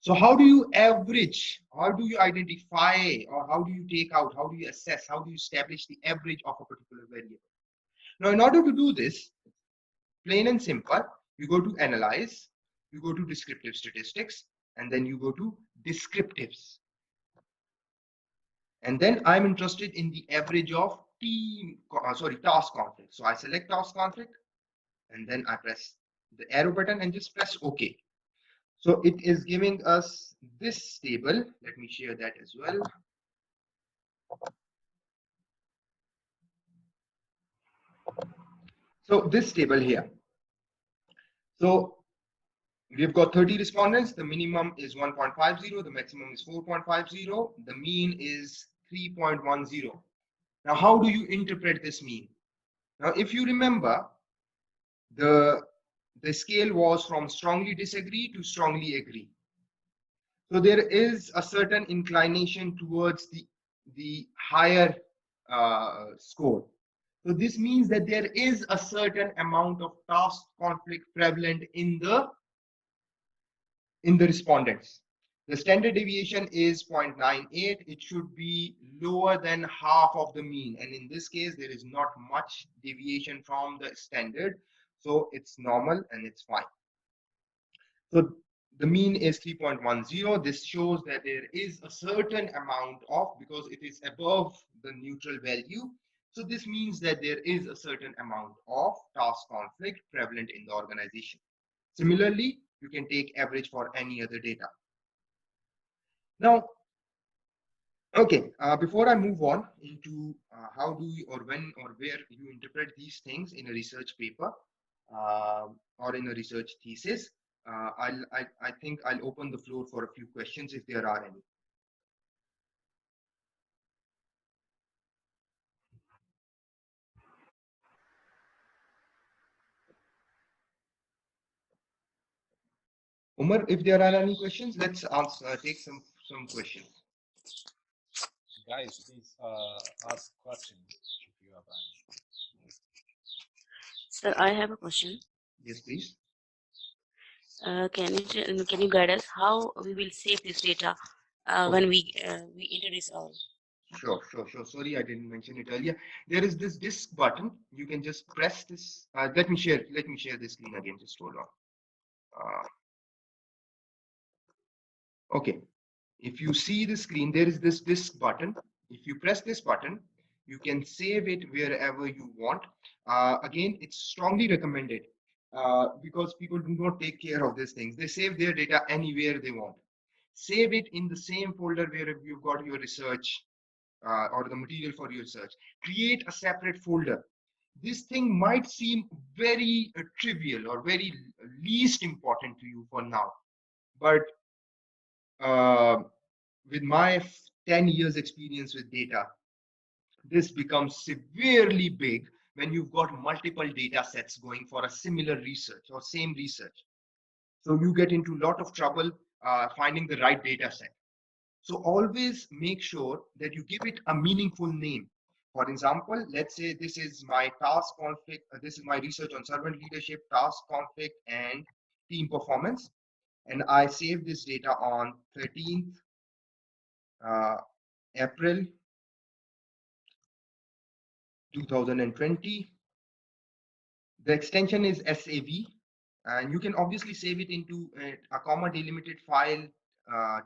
Speaker 1: So how do you average? How do you identify, or how do you take out? How do you assess? How do you establish the average of a particular variable? Now, in order to do this, plain and simple, you go to analyze, you go to descriptive statistics, and then you go to descriptives. And then I'm interested in the average of task conflict. So I select task conflict, and then I press the arrow button and just press OK. So it is giving us this table. Let me share that as well. So this table here. So we've got 30 respondents. The minimum is 1.50. The maximum is 4.50. The mean is 3.10. Now, how do you interpret this mean? Now, if you remember, the scale was from strongly disagree to strongly agree. So there is a certain inclination towards the higher score. So this means that there is a certain amount of task conflict prevalent in the respondents. The standard deviation is 0.98. It should be lower than half of the mean. And in this case, there is not much deviation from the standard. So it's normal and it's fine. So the mean is 3.10. This shows that there is a certain amount of, because it is above the neutral value. So this means that there is a certain amount of task conflict prevalent in the organization. Similarly, you can take average for any other data. Now, okay, before I move on into how do you, or when or where you interpret these things in a research paper or in a research thesis, I think I'll open the floor for a few questions if there are any. Umar, if there are any questions, let's take some questions.
Speaker 2: Guys, please ask questions if you have any.
Speaker 3: Sir, I have a question.
Speaker 1: Yes, please.
Speaker 3: Can you guide us how we will save this data when we enter this all?
Speaker 1: Sure. Sorry, I didn't mention it earlier. There is this disk button. You can just press this. Let me share this screen again. Just hold on. Okay. If you see the screen, there is this disk button. If you press this button, you can save it wherever you want. Again, it's strongly recommended because people do not take care of these things. They save their data anywhere they want. Save it in the same folder where you've got your research or the material for your research. Create a separate folder. This thing might seem very trivial or very least important to you for now, but with my 10 years experience with data, this becomes severely big when you've got multiple data sets going for a similar research or same research. So you get into a lot of trouble finding the right data set. So always make sure that you give it a meaningful name. For example, let's say this is my task conflict. This is my research on servant leadership, task conflict, and team performance. And I saved this data on 13th April 2020. The extension is SAV, and you can obviously save it into a comma delimited file,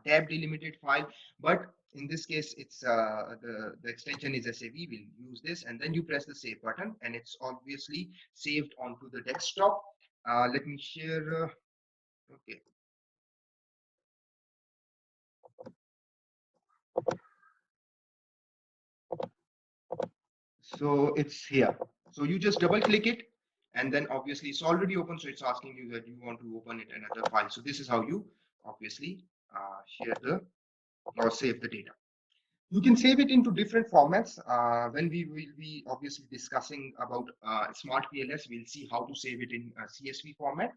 Speaker 1: tab delimited file, but in this case, it's the extension is SAV. We'll use this, and then you press the save button, and it's obviously saved onto the desktop. Let me share. Okay. So it's here. So you just double click it, and then obviously it's already open. So it's asking you that you want to open it another file. So this is how you obviously share the or save the data. You can save it into different formats. When we will be obviously discussing about smart PLS, we'll see how to save it in CSV format.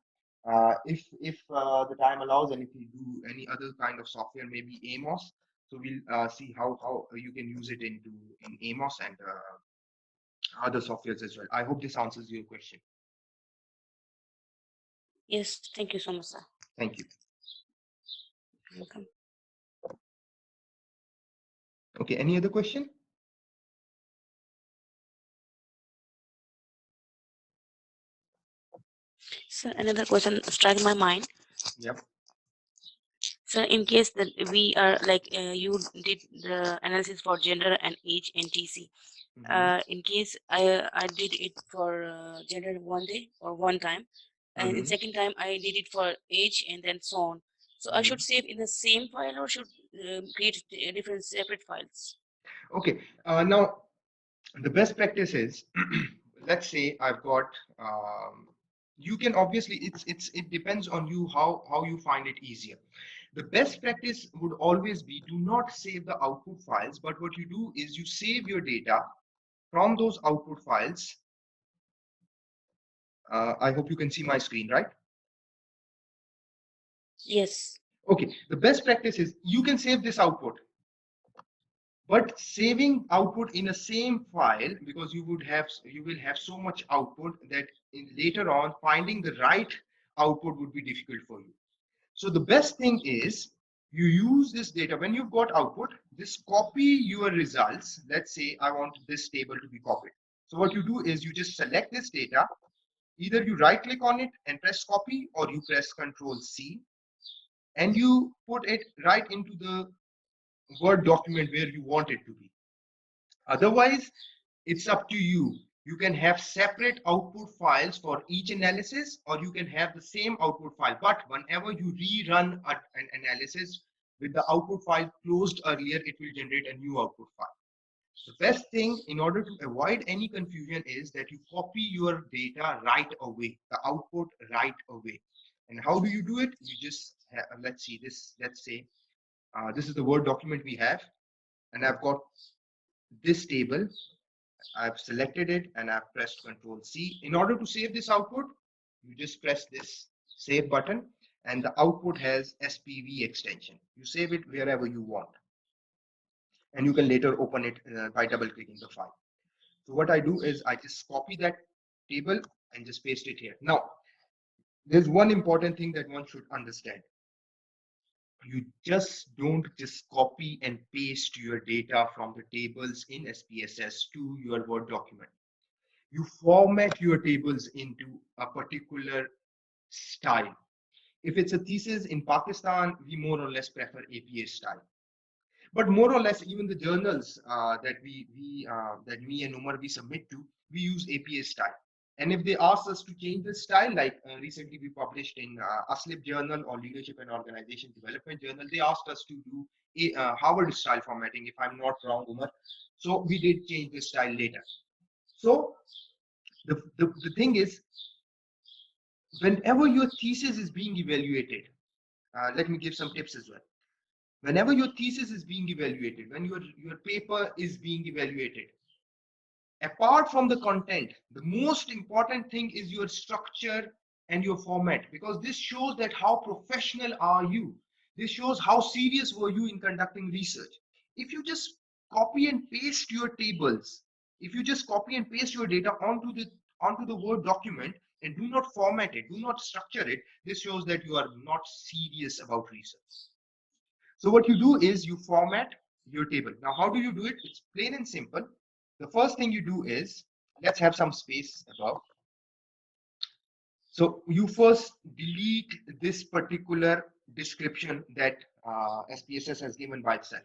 Speaker 1: If the time allows, and if you do any other kind of software, maybe Amos, so we'll see how you can use it in Amos and other softwares as well. I hope this answers your question.
Speaker 3: Yes, thank you so much, sir.
Speaker 1: Thank you.
Speaker 3: Welcome.
Speaker 1: Okay, any other question?
Speaker 3: So another question struck my mind.
Speaker 1: Yep.
Speaker 3: So in case that we are like you did the analysis for gender and age and TC. In case I did it for gender one day or one time, and in second time I did it for age and then so on. So I should save in the same file or should create different separate files?
Speaker 1: Okay. Now the best practice is, let's say I've got. You can obviously it depends on you how you find it easier. The best practice would always be do not save the output files, but what you do is you save your data from those output files. I hope you can see my screen, right?
Speaker 3: Yes.
Speaker 1: Okay. The best practice is you can save this output, but saving output in a same file, because you will have so much output that later on finding the right output would be difficult for you. So the best thing is you use this data when you've got output, just copy your results. Let's say I want this table to be copied. So what you do is you just select this data, either you right click on it and press copy, or you press Control C and you put it right into the Word document where you want it to be. Otherwise, it's up to you. You can have separate output files for each analysis, or you can have the same output file. But whenever you rerun an analysis with the output file closed earlier, it will generate a new output file. The best thing in order to avoid any confusion is that you copy your data right away, the output right away. And how do you do it? You just let's see this. Let's say this is the Word document we have, and I've got this table. I've selected it and I've pressed Control C. In order to save this output, you just press this save button, and the output has SPV extension. You save it wherever you want, and you can later open it by double clicking the file. So what I do is I just copy that table and just paste it here. Now, there's one important thing that one should understand. You just don't just copy and paste your data from the tables in SPSS to your Word document. You format your tables into a particular style. If it's a thesis in Pakistan, we more or less prefer APA style. But more or less, even the journals that me and Umar we submit to, we use APA style. And if they ask us to change the style, like recently we published in ASLIP journal or Leadership and Organization Development journal, they asked us to do a Harvard style formatting, if I'm not wrong, Umar. So we did change the style later. So the thing is, whenever your thesis is being evaluated, let me give some tips as well. Whenever your thesis is being evaluated, when your paper is being evaluated, apart from the content, the most important thing is your structure and your format, because this shows that how professional are you. This shows how serious were you in conducting research. If you just copy and paste your tables, if you just copy and paste your data onto the Word document and do not format it, do not structure it, this shows that you are not serious about research. So what you do is you format your table. Now, how do you do it? It's plain and simple. The first thing you do is, let's have some space above. So you first delete this particular description that SPSS has given by itself.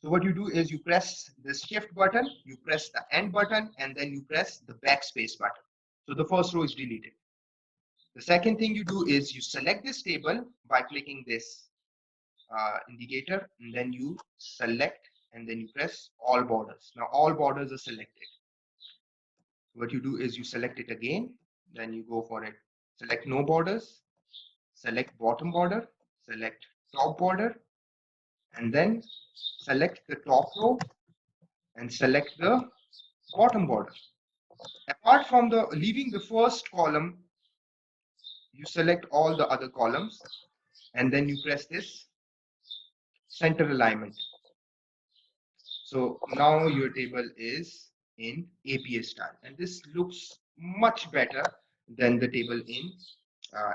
Speaker 1: So what you do is you press the shift button, you press the end button, and then you press the backspace button. So the first row is deleted. The second thing you do is you select this table by clicking this indicator, and then you select and then you press all borders. Now all borders are selected. What you do is you select it again, then you go for it. Select no borders, select bottom border, select top border, and then select the top row and select the bottom border. Apart from the leaving the first column, you select all the other columns and then you press this center alignment. So now your table is in APA style, and this looks much better than the table in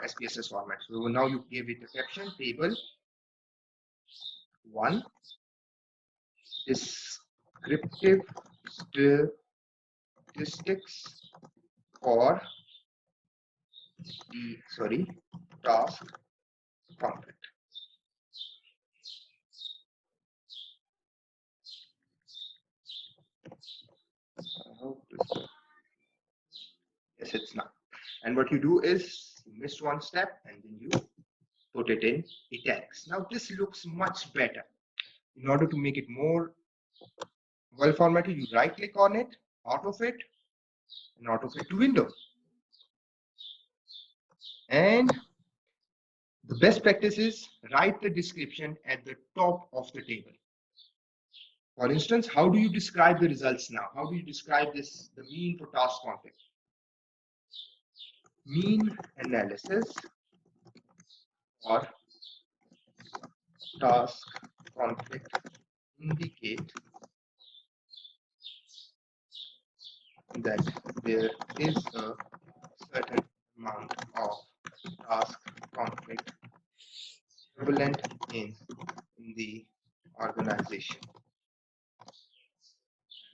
Speaker 1: SPSS format. So now you give it a caption: table 1, descriptive statistics for the task conflict. Yes, it's not. And what you do is you miss one step and then you put it in italics. Now this looks much better. In order to make it more well formatted, you right click on it, auto fit, and auto fit to window. And the best practice is write the description at the top of the table. For instance, how do you describe the results now? How do you describe this, the mean for task conflict? Mean analysis or task conflict indicate that there is a certain amount of task conflict prevalent in the organization.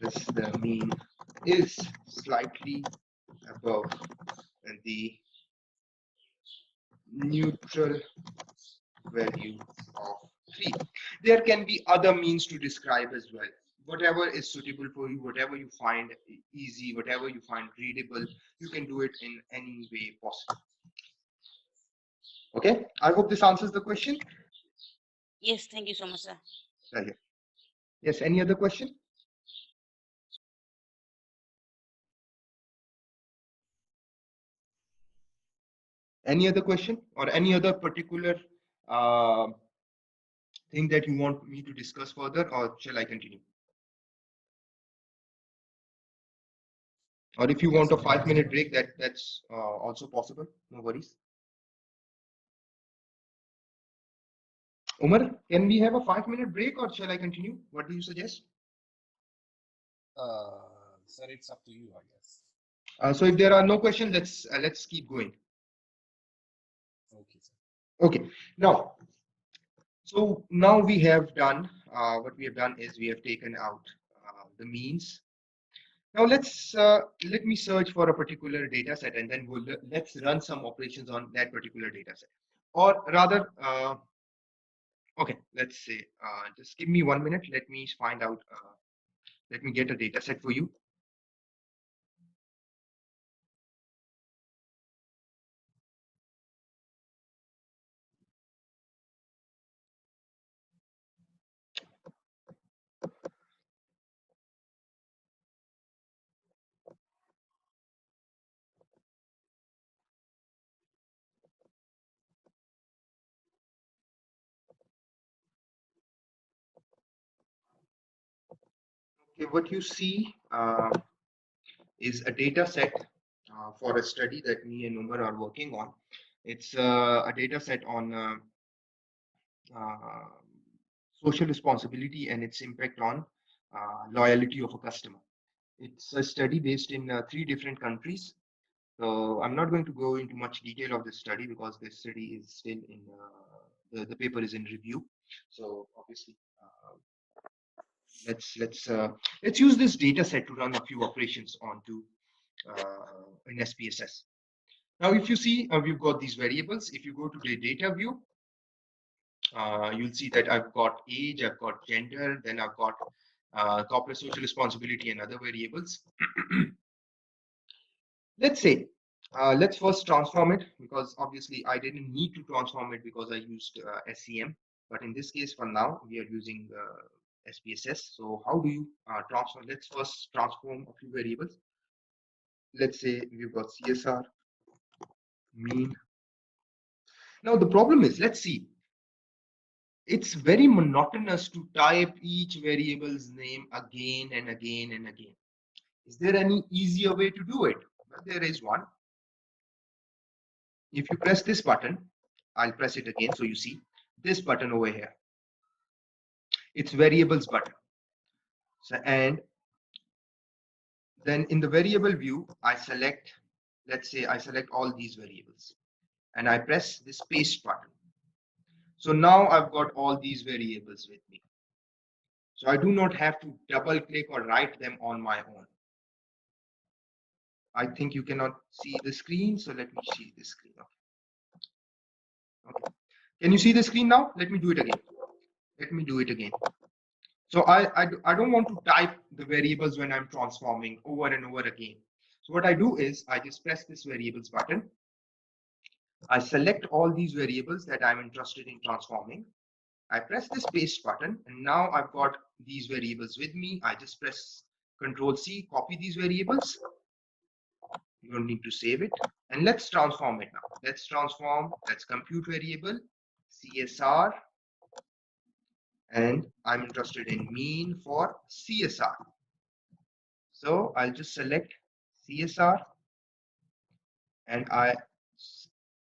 Speaker 1: This the mean is slightly above the neutral value of 3. There can be other means to describe as well. Whatever is suitable for you, whatever you find easy, whatever you find readable, you can do it in any way possible. Okay, I hope this answers the question.
Speaker 3: Yes, thank you so much, sir.
Speaker 1: Yes, any other question? Any other question or any other particular thing that you want me to discuss further, or shall I continue? Or if you want a 5-minute break, that's also possible. No worries. Umar, can we have a 5-minute break, or shall I continue? What do you suggest?
Speaker 2: Sir, it's up to you, I guess.
Speaker 1: So if there are no questions, let's keep going.
Speaker 2: Okay, sir.
Speaker 1: Okay. Now we have done what we have done is we have taken out the means. Now let me search for a particular data set, and then let's run some operations on that particular data set. Or rather, okay, let's say just give me 1 minute. Let me find out. Let me get a data set for you. Okay, what you see is a data set for a study that me and Umar are working on. It's a data set on social responsibility and its impact on loyalty of a customer. It's a study based in 3 different countries. So I'm not going to go into much detail of this study because this study is still in the paper is in review. So obviously, let's use this data set to run a few operations onto in SPSS. Now, if you see, we've got these variables. If you go to the data view, you'll see that I've got age, I've got gender, then I've got corporate social responsibility and other variables. Let's say Let's first transform it, because obviously I didn't need to transform it because I used SEM. But in this case, for now, we are using SPSS. So how do you transform? Let's first transform a few variables. Let's say we've got CSR, mean. Now the problem is, let's see, it's very monotonous to type each variable's name again and again and again. Is there any easier way to do it? Well, there is one. If you press this button, I'll press it again so you see this button over here. It's variables button. So, and then in the variable view, I select, let's say I select all these variables and I press this paste button. So now I've got all these variables with me. So I do not have to double click or write them on my own. I think you cannot see the screen. So let me see the screen. Okay. Can you see the screen now? Let me do it again. Let me do it again. So I don't want to type the variables when I'm transforming over and over again. So what I do is I just press this variables button. I select all these variables that I'm interested in transforming. I press this paste button and now I've got these variables with me. I just press Control C, copy these variables. You don't need to save it. And let's transform it now. Let's transform, let's compute variable, CSR, and I'm interested in mean for CSR. So I'll just select CSR and I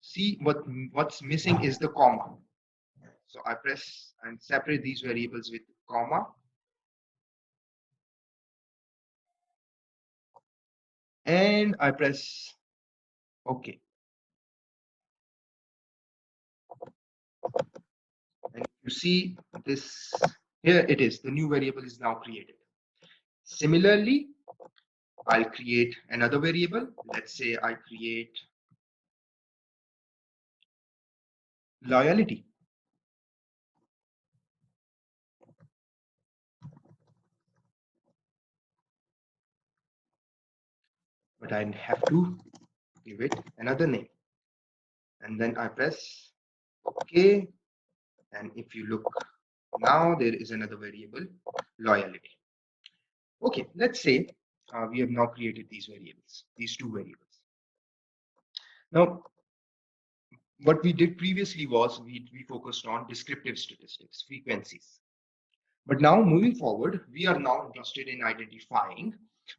Speaker 1: see what's missing is the comma. So I press and separate these variables with comma. And I press OK. And you see this, here it is, the new variable is now created. Similarly, I'll create another variable. Let's say I create loyalty. But I have to give it another name. And then I press OK. And if you look now, there is another variable, loyalty. Okay, let's say we have now created these variables, these two variables. Now, what we did previously was we focused on descriptive statistics, frequencies. But now moving forward, we are now interested in identifying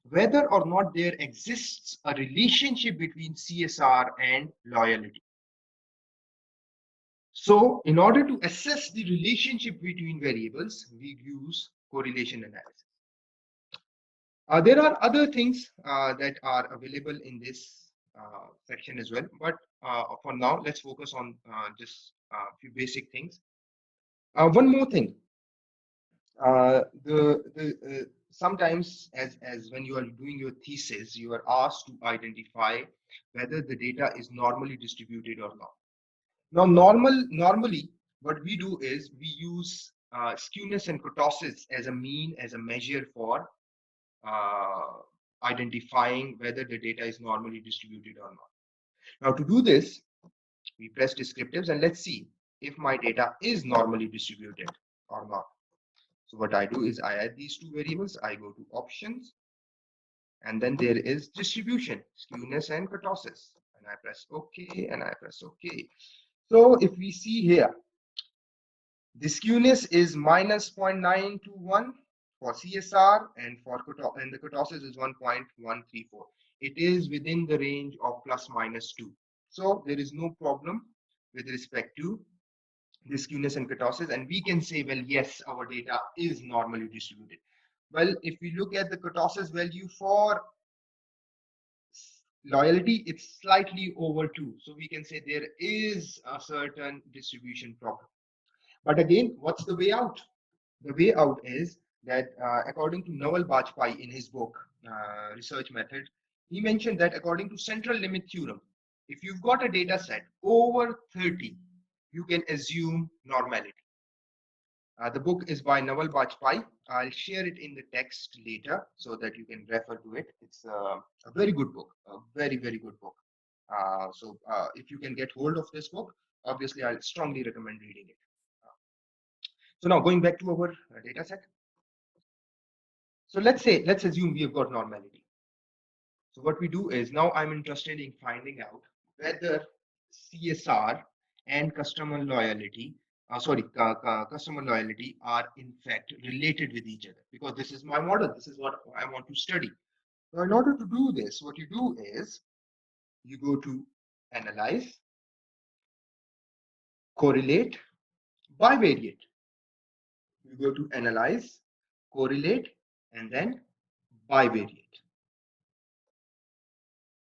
Speaker 1: whether or not there exists a relationship between CSR and loyalty. So in order to assess the relationship between variables, we use correlation analysis. There are other things that are available in this section as well, but for now, let's focus on just a few basic things. One more thing, sometimes as when you are doing your thesis, you are asked to identify whether the data is normally distributed or not. Now, normally, what we do is we use skewness and kurtosis as a mean, as a measure for identifying whether the data is normally distributed or not. Now, to do this, we press descriptives and let's see if my data is normally distributed or not. So what I do is I add these two variables, I go to options, and then there is distribution, skewness and kurtosis, and I press OK and I press OK. So if we see here, the skewness is minus 0.921 for CSR and the kurtosis is 1.134. It is within the range of plus minus 2. So there is no problem with respect to the skewness and kurtosis, and we can say, well, yes, our data is normally distributed. Well, if we look at the kurtosis value for loyalty, it's slightly over 2. So we can say there is a certain distribution problem. But again, what's the way out? The way out is that according to Naval Bajpai in his book, Research Method, he mentioned that according to central limit theorem, if you've got a data set over 30, you can assume normality. The book is by Naval Bajpai. I'll share it in the text later so that you can refer to it. It's a very good book, a very, very good book. If you can get hold of this book, obviously I'll strongly recommend reading it. So now going back to our data set. So let's assume we have got normality. So what we do is, now I'm interested in finding out whether CSR and customer loyalty, customer loyalty are in fact related with each other, because this is my model. This is what I want to study. So in order to do this, what you do is you go to analyze, correlate, bivariate. You go to analyze, correlate, and then bivariate.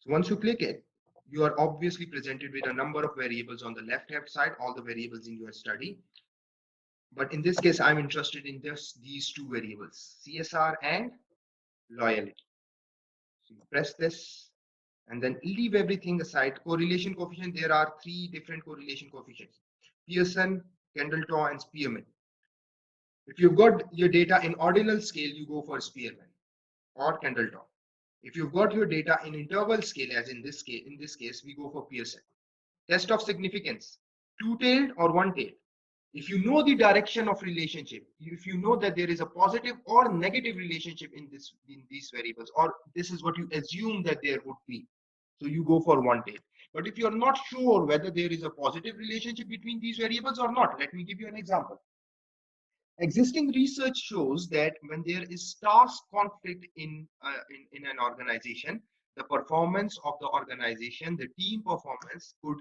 Speaker 1: So once you click it, you are obviously presented with a number of variables on the left-hand side, all the variables in your study. But in this case, I'm interested in these two variables, CSR and loyalty. So you press this and then leave everything aside. Correlation coefficient, there are 3 different correlation coefficients: Pearson, Kendall-Tau, and Spearman. If you've got your data in ordinal scale, you go for Spearman or Kendall-Tau. If you've got your data in interval scale, as in this case, we go for Pearson. Test of significance, two-tailed or one-tailed. If you know the direction of relationship, if you know that there is a positive or negative relationship in these variables, or this is what you assume that there would be, so you go for one-tailed. But if you're not sure whether there is a positive relationship between these variables or not, let me give you an example. Existing research shows that when there is task conflict in an organization, the performance of the organization, the team performance, could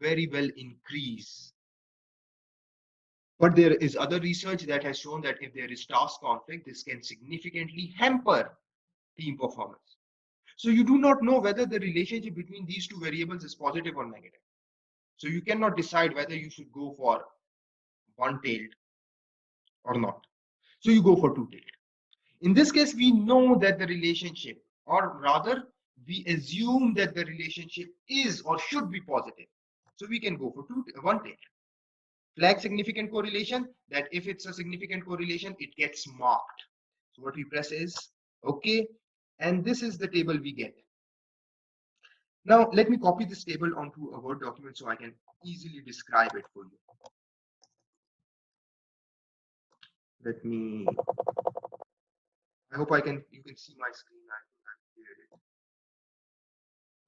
Speaker 1: very well increase. But there is other research that has shown that if there is task conflict, this can significantly hamper team performance. So you do not know whether the relationship between these two variables is positive or negative. So you cannot decide whether you should go for one-tailed or not. So you go for two-tailed. In this case, we know that the relationship, or rather, we assume that the relationship is or should be positive. So we can go for one-tailed. Flag significant correlation, that if it's a significant correlation, it gets marked. So what we press is OK, and this is the table we get. Now, let me copy this table onto a Word document so I can easily describe it for you. I hope you can see my screen.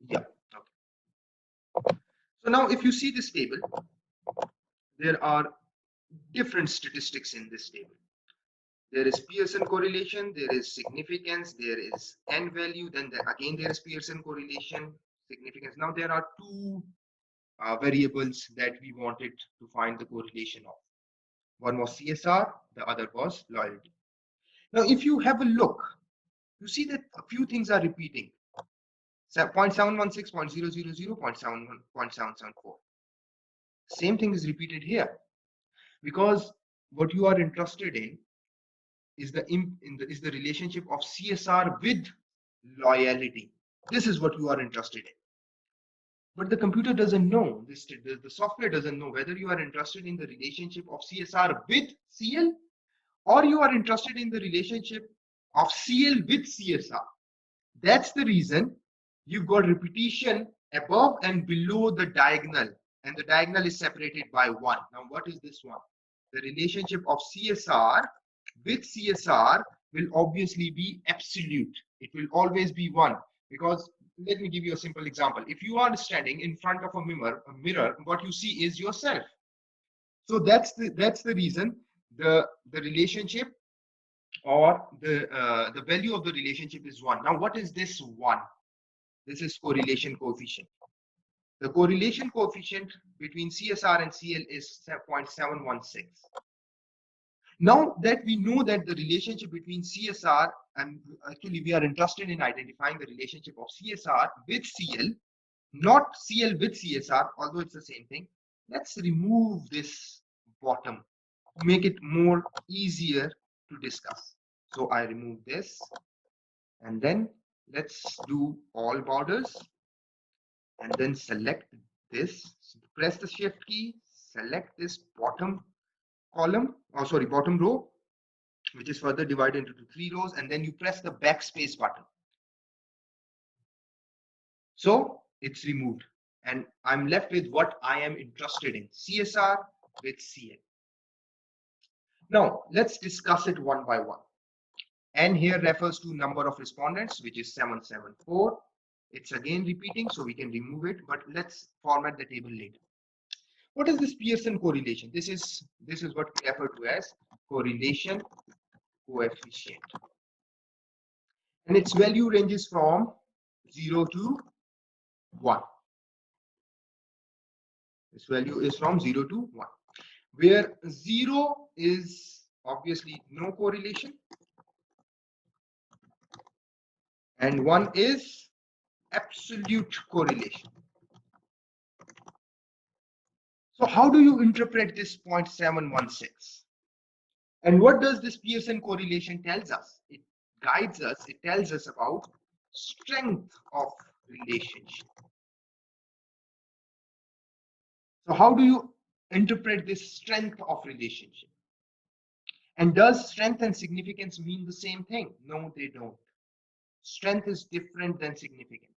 Speaker 1: Yeah, okay. So now if you see this table, there are different statistics in this table. There is Pearson correlation, there is significance, there is n value, then again there is Pearson correlation, significance. Now there are two variables that we wanted to find the correlation of. One was CSR, the other was loyalty. Now if you have a look, you see that a few things are repeating. 0.716, 0.000, 0.71, 0.774. Same thing is repeated here, because what you are interested in is the relationship of CSR with loyalty. This is what you are interested in. But the computer doesn't know, the software doesn't know whether you are interested in the relationship of CSR with CL, or you are interested in the relationship of CL with CSR. That's the reason you've got repetition above and below the diagonal, and the diagonal is separated by 1. Now, what is this one? The relationship of CSR with CSR will obviously be absolute. It will always be 1, because let me give you a simple example. If you are standing in front of a mirror, what you see is yourself. So that's the reason the relationship, or the value of the relationship is 1. Now, what is this 1? This is correlation coefficient. The correlation coefficient between CSR and CL is 0.716. Now that we know that the relationship between CSR, and actually we are interested in identifying the relationship of CSR with CL, not CL with CSR, although it's the same thing, let's remove this bottom to make it more easier to discuss. So I remove this, and then let's do all borders, and then select this. Press the shift key, select this bottom column, bottom row, which is further divided into 3 rows, and then you press the backspace button. So it's removed. And I'm left with what I am interested in, CSR with CN. Now, let's discuss it one by one. N here refers to number of respondents, which is 774. It's again repeating, so we can remove it, but let's format the table later. What is this Pearson correlation? This is what we refer to as correlation coefficient. And its value ranges from 0 to 1. This value is from 0 to 1, where 0 is obviously no correlation and 1 is absolute correlation. So how do you interpret this 0.716? And what does this Pearson correlation tells us? It guides us, it tells us about strength of relationship. So how do you interpret this strength of relationship? And does strength and significance mean the same thing? No, they don't. Strength is different than significance.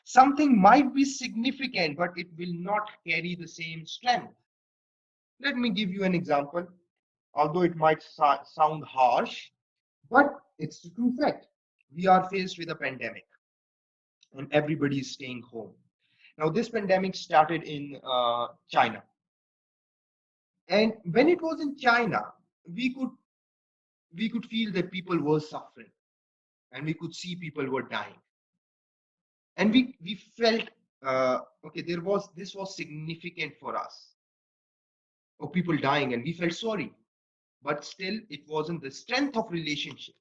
Speaker 1: Something might be significant, but it will not carry the same strength. Let me give you an example, although it might sound harsh, but it's the true fact. We are faced with a pandemic and everybody is staying home. Now, this pandemic started in China. And when it was in China, we could feel that people were suffering and we could see people were dying. And we felt, okay, this was significant for us. Or people dying, and we felt sorry. But still, it wasn't the strength of relationship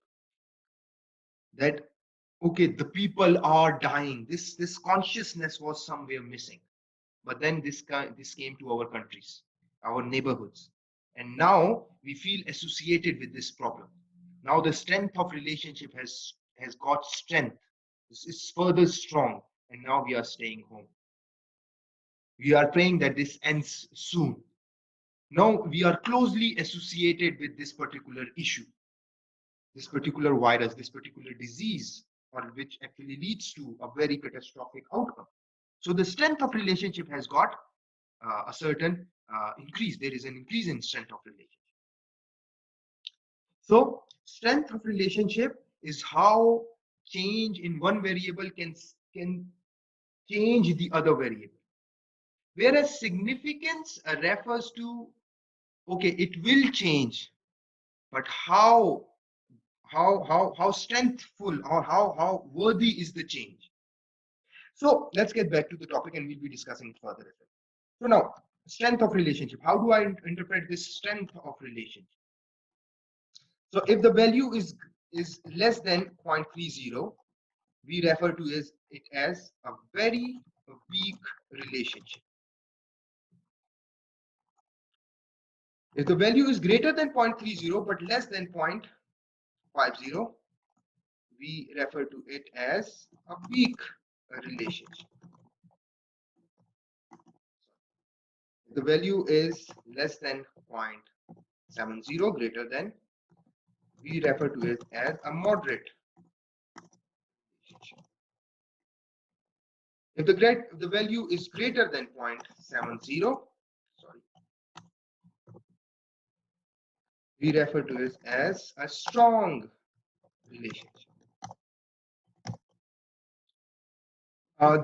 Speaker 1: that, okay, the people are dying. This consciousness was somewhere missing. But then this came to our countries, our neighborhoods. And now we feel associated with this problem. Now the strength of relationship has got strength. This is further strong. And now we are staying home. We are praying that this ends soon. Now we are closely associated with this particular issue, this particular virus, this particular disease, or which actually leads to a very catastrophic outcome. So the strength of relationship has got a certain increase. There is an increase in strength of relationship. So strength of relationship is how change in one variable can change the other variable. Whereas significance refers to, okay, it will change, but how strengthful or how worthy is the change. So let's get back to the topic and we'll be discussing it further. So now, strength of relationship. How do I interpret this strength of relationship? So if the value is less than 0.30, we refer to it as a very weak relationship. If the value is greater than 0.30 but less than 0.50, we refer to it as a weak relationship. If the value is less than 0.70, greater than, we refer to it as a moderate relationship. If the value is greater than 0.70, we refer to it as a strong relationship.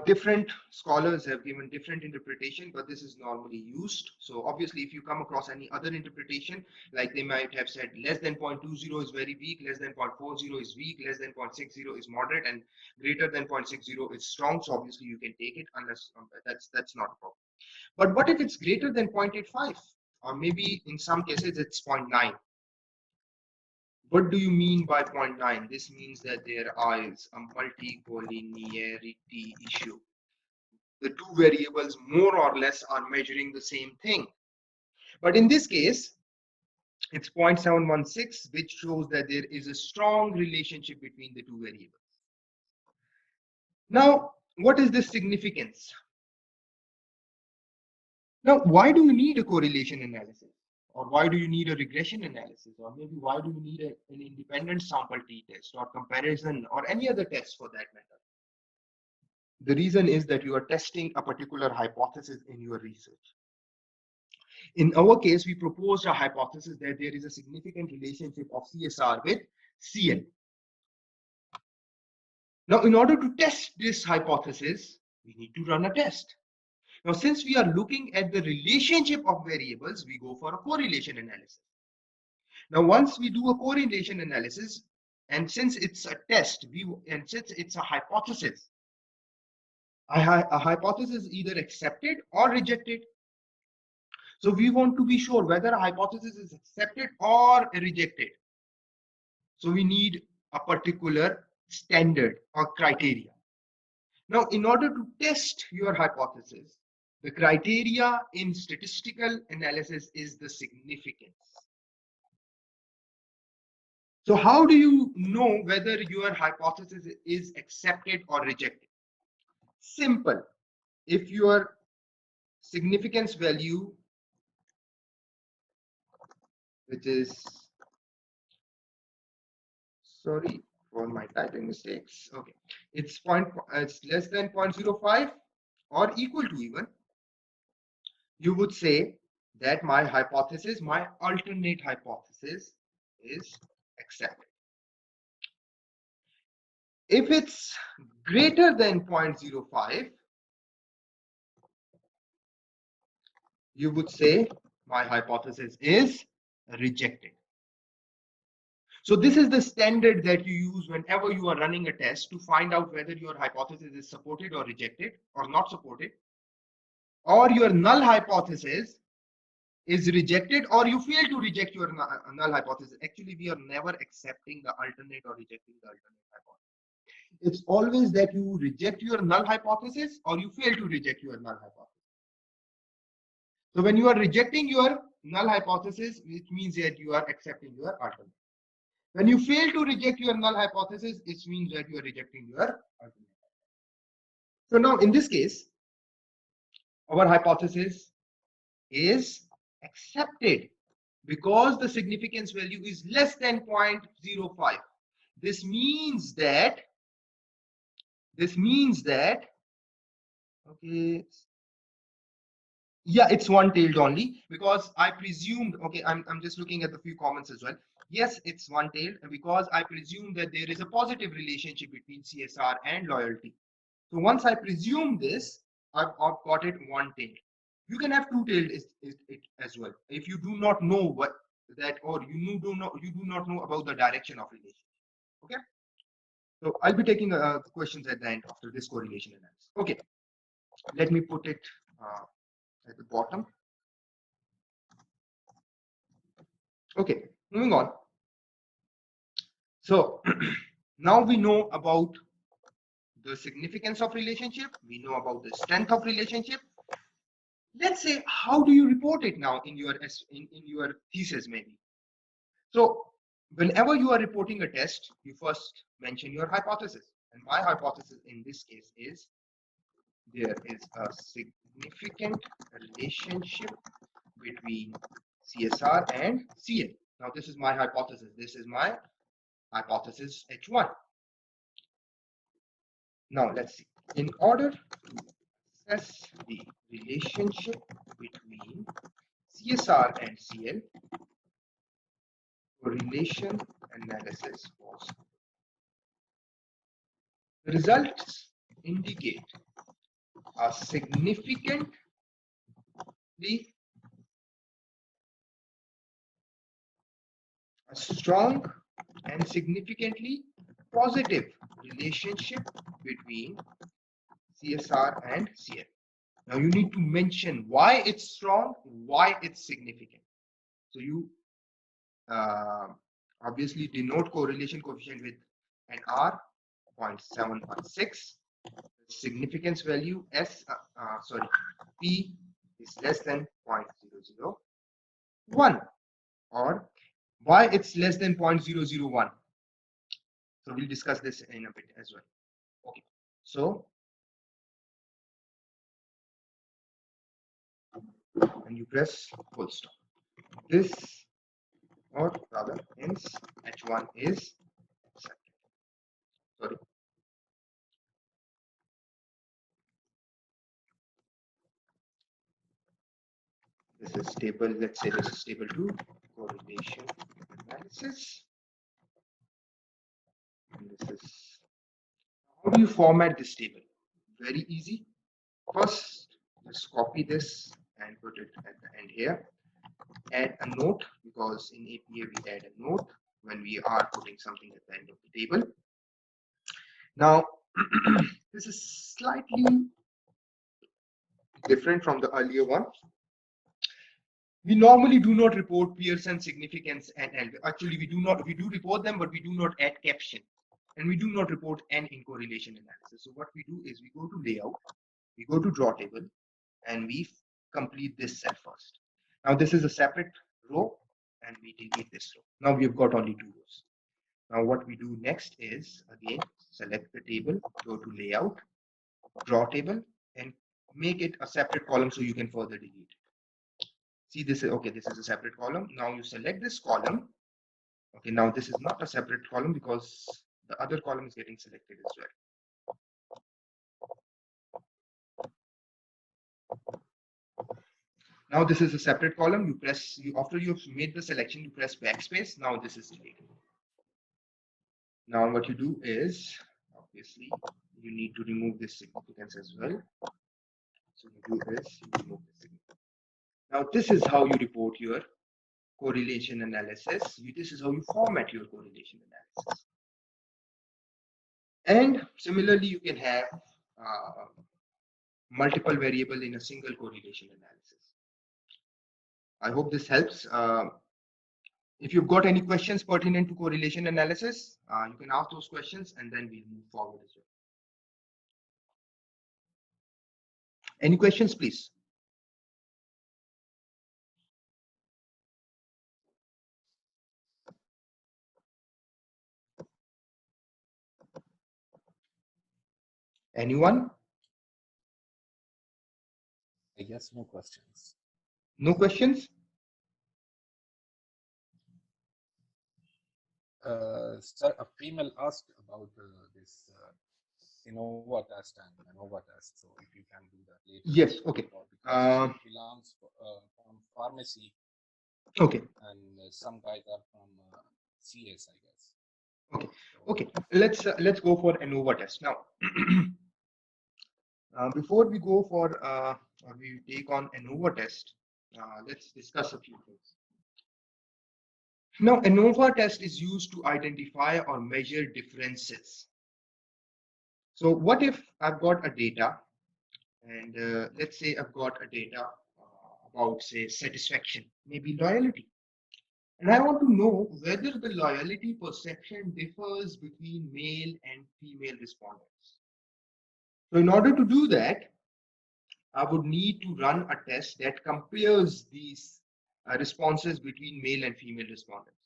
Speaker 1: Different scholars have given different interpretation, but this is normally used. So obviously, if you come across any other interpretation, like they might have said less than 0.20 is very weak, less than 0.40 is weak, less than 0.60 is moderate, and greater than 0.60 is strong. So obviously, you can take it unless that's not a problem. But what if it's greater than 0.85, or maybe in some cases it's 0.9? What do you mean by 0.9? This means that there is a multicollinearity issue. The two variables more or less are measuring the same thing. But in this case, it's 0.716, which shows that there is a strong relationship between the two variables. Now, what is the significance? Now, why do you need a correlation analysis? Or why do you need a regression analysis? Or maybe why do you need an independent sample t-test or comparison or any other test for that matter? The reason is that you are testing a particular hypothesis in your research. In our case, we proposed a hypothesis that there is a significant relationship of CSR with CL. Now, in order to test this hypothesis, we need to run a test. Now, since we are looking at the relationship of variables, we go for a correlation analysis. Now, once we do a correlation analysis, and since it's a test, and since it's a hypothesis is either accepted or rejected. So we want to be sure whether a hypothesis is accepted or rejected. So we need a particular standard or criteria. Now, in order to test your hypothesis, the criteria in statistical analysis is the significance. So how do you know whether your hypothesis is accepted or rejected? Simple. If your significance value, which is, sorry for my typing mistakes, okay, it's less than 0.05 or equal to even, you would say that my hypothesis, my alternate hypothesis is accepted. If it's greater than 0.05, you would say my hypothesis is rejected. So this is the standard that you use whenever you are running a test to find out whether your hypothesis is supported or rejected or not supported, or your null hypothesis is rejected, or you fail to reject your null hypothesis. Actually, we are never accepting the alternate or rejecting the alternate hypothesis. It's always that you reject your null hypothesis or you fail to reject your null hypothesis. So when you are rejecting your null hypothesis, it means that you are accepting your alternate. When you fail to reject your null hypothesis, it means that you are rejecting your alternate. So now in this case, our hypothesis is accepted because the significance value is less than 0.05. This means that, okay, yeah, it's one-tailed only because I presumed, okay, I'm just looking at the few comments as well. Yes, it's one-tailed because I presume that there is a positive relationship between CSR and loyalty. So once I presume this, I've got it one-tailed. You can have two-tailed as well if you do not know what that, or you do not know about the direction of relationship. Okay. So I'll be taking questions at the end after this correlation analysis. Okay. Let me put it at the bottom. Okay, moving on. So now we know about the significance of relationship. We know about the strength of relationship. Let's say, how do you report it now in your thesis maybe? So whenever you are reporting a test, you first mention your hypothesis. And my hypothesis in this case is there is a significant relationship between CSR and CL. Now this is my hypothesis. This is my hypothesis H1. Now let's see. In order to assess the relationship between CSR and CL, correlation analysis was. The results indicate a significantly a strong and significantly positive relationship between CSR and CL. Now you need to mention why it's strong, why it's significant. So you obviously denote correlation coefficient with an R 0.716. Significance value P is less than 0.001, or why it's less than 0.001. So we'll discuss this in a bit as well. Okay, so and you press full stop. This, or rather hence H1 is accepted. Sorry. this is table, let's say this is table 2, correlation analysis. And this is, how do you format this table? Very easy. First, just copy this and put it at the end here. Add a note, because in APA we add a note when we are putting something at the end of the table. Now, this is slightly different from the earlier one. We normally do not report Pearson significance and actually we do report them, but we do not add caption, and we do not report n in correlation analysis. So what we do is we go to layout, we go to draw table, and we complete this cell first. Now this is a separate row, and we delete this row. Now we've got only 2 rows. Now what we do next is, again, select the table, go to layout, draw table, and make it a separate column so you can further delete it. See, this is okay, this is a separate column. Now you select this column. Okay, now this is not a separate column because the other column is getting selected as well. Now this is a separate column. You press, after you've made the selection, you press backspace. Now this is deleted. Now what you do is, obviously, you need to remove this significance as well. So you do this, you remove the significance. Now this is how you report your correlation analysis. This is how you format your correlation analysis. And similarly, you can have multiple variable in a single correlation analysis. I hope this helps. If you've got any questions pertinent to correlation analysis, you can ask those questions and then we'll move forward as well. Any questions, please? Anyone?
Speaker 2: I guess no questions.
Speaker 1: No questions?
Speaker 2: Sir, a female asked about this Innova test and Innova test. So if you can do that later.
Speaker 1: Yes, okay.
Speaker 2: Because she belongs from pharmacy.
Speaker 1: Okay.
Speaker 2: And some guys are from CS, I guess.
Speaker 1: Okay. Okay. Let's go for Innova test now. Before we go for or we take on Innova test, let's discuss a few things. Now, ANOVA test is used to identify or measure differences. So what if I've got a data, and let's say I've got a data about, say, satisfaction, maybe loyalty. And I want to know whether the loyalty perception differs between male and female respondents. So in order to do that, I would need to run a test that compares these responses between male and female respondents.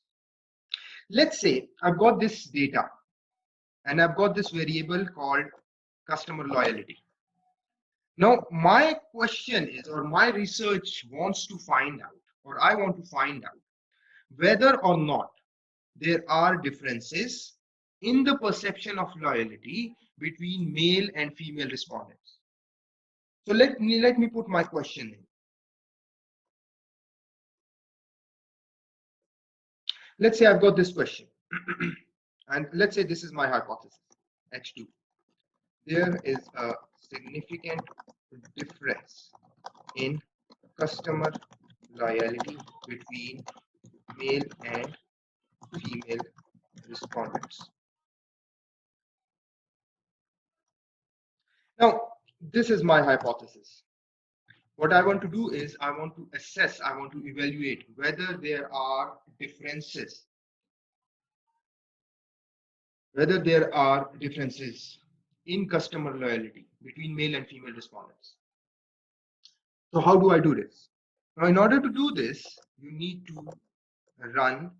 Speaker 1: Let's say I've got this data and I've got this variable called customer loyalty. Now, my question is, or my research wants to find out, or I want to find out whether or not there are differences in the perception of loyalty between male and female respondents. So let me put my question in. Let's say I've got this question, and let's say this is my hypothesis, H2. There is a significant difference in customer loyalty between male and female respondents. Now, this is my hypothesis. What I want to do is I want to assess, I want to evaluate whether there are differences, in customer loyalty between male and female respondents. So how do I do this? Now, in order to do this, you need to run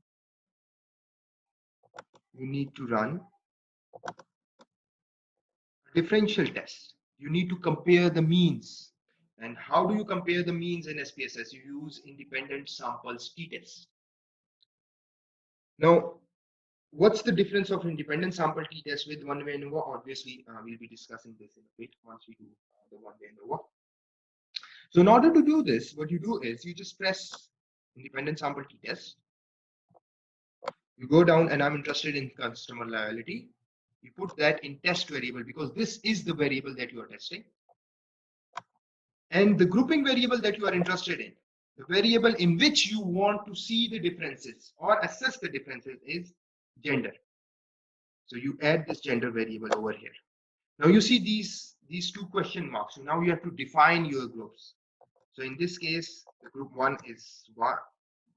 Speaker 1: a differential test. You need to compare the means. And how do you compare the means in SPSS? You use independent samples t-test. Now, what's the difference of independent sample t-test with one-way ANOVA? Obviously, we'll be discussing this in a bit once we do the one-way ANOVA. So in order to do this, what you do is you just press independent sample t-test. You go down, and I'm interested in customer loyalty. You put that in test variable because this is the variable that you are testing. And the grouping variable that you are interested in, the variable in which you want to see the differences or assess the differences, is gender. So you add this gender variable over here. Now you see these two question marks. So now you have to define your groups. So in this case, the group one is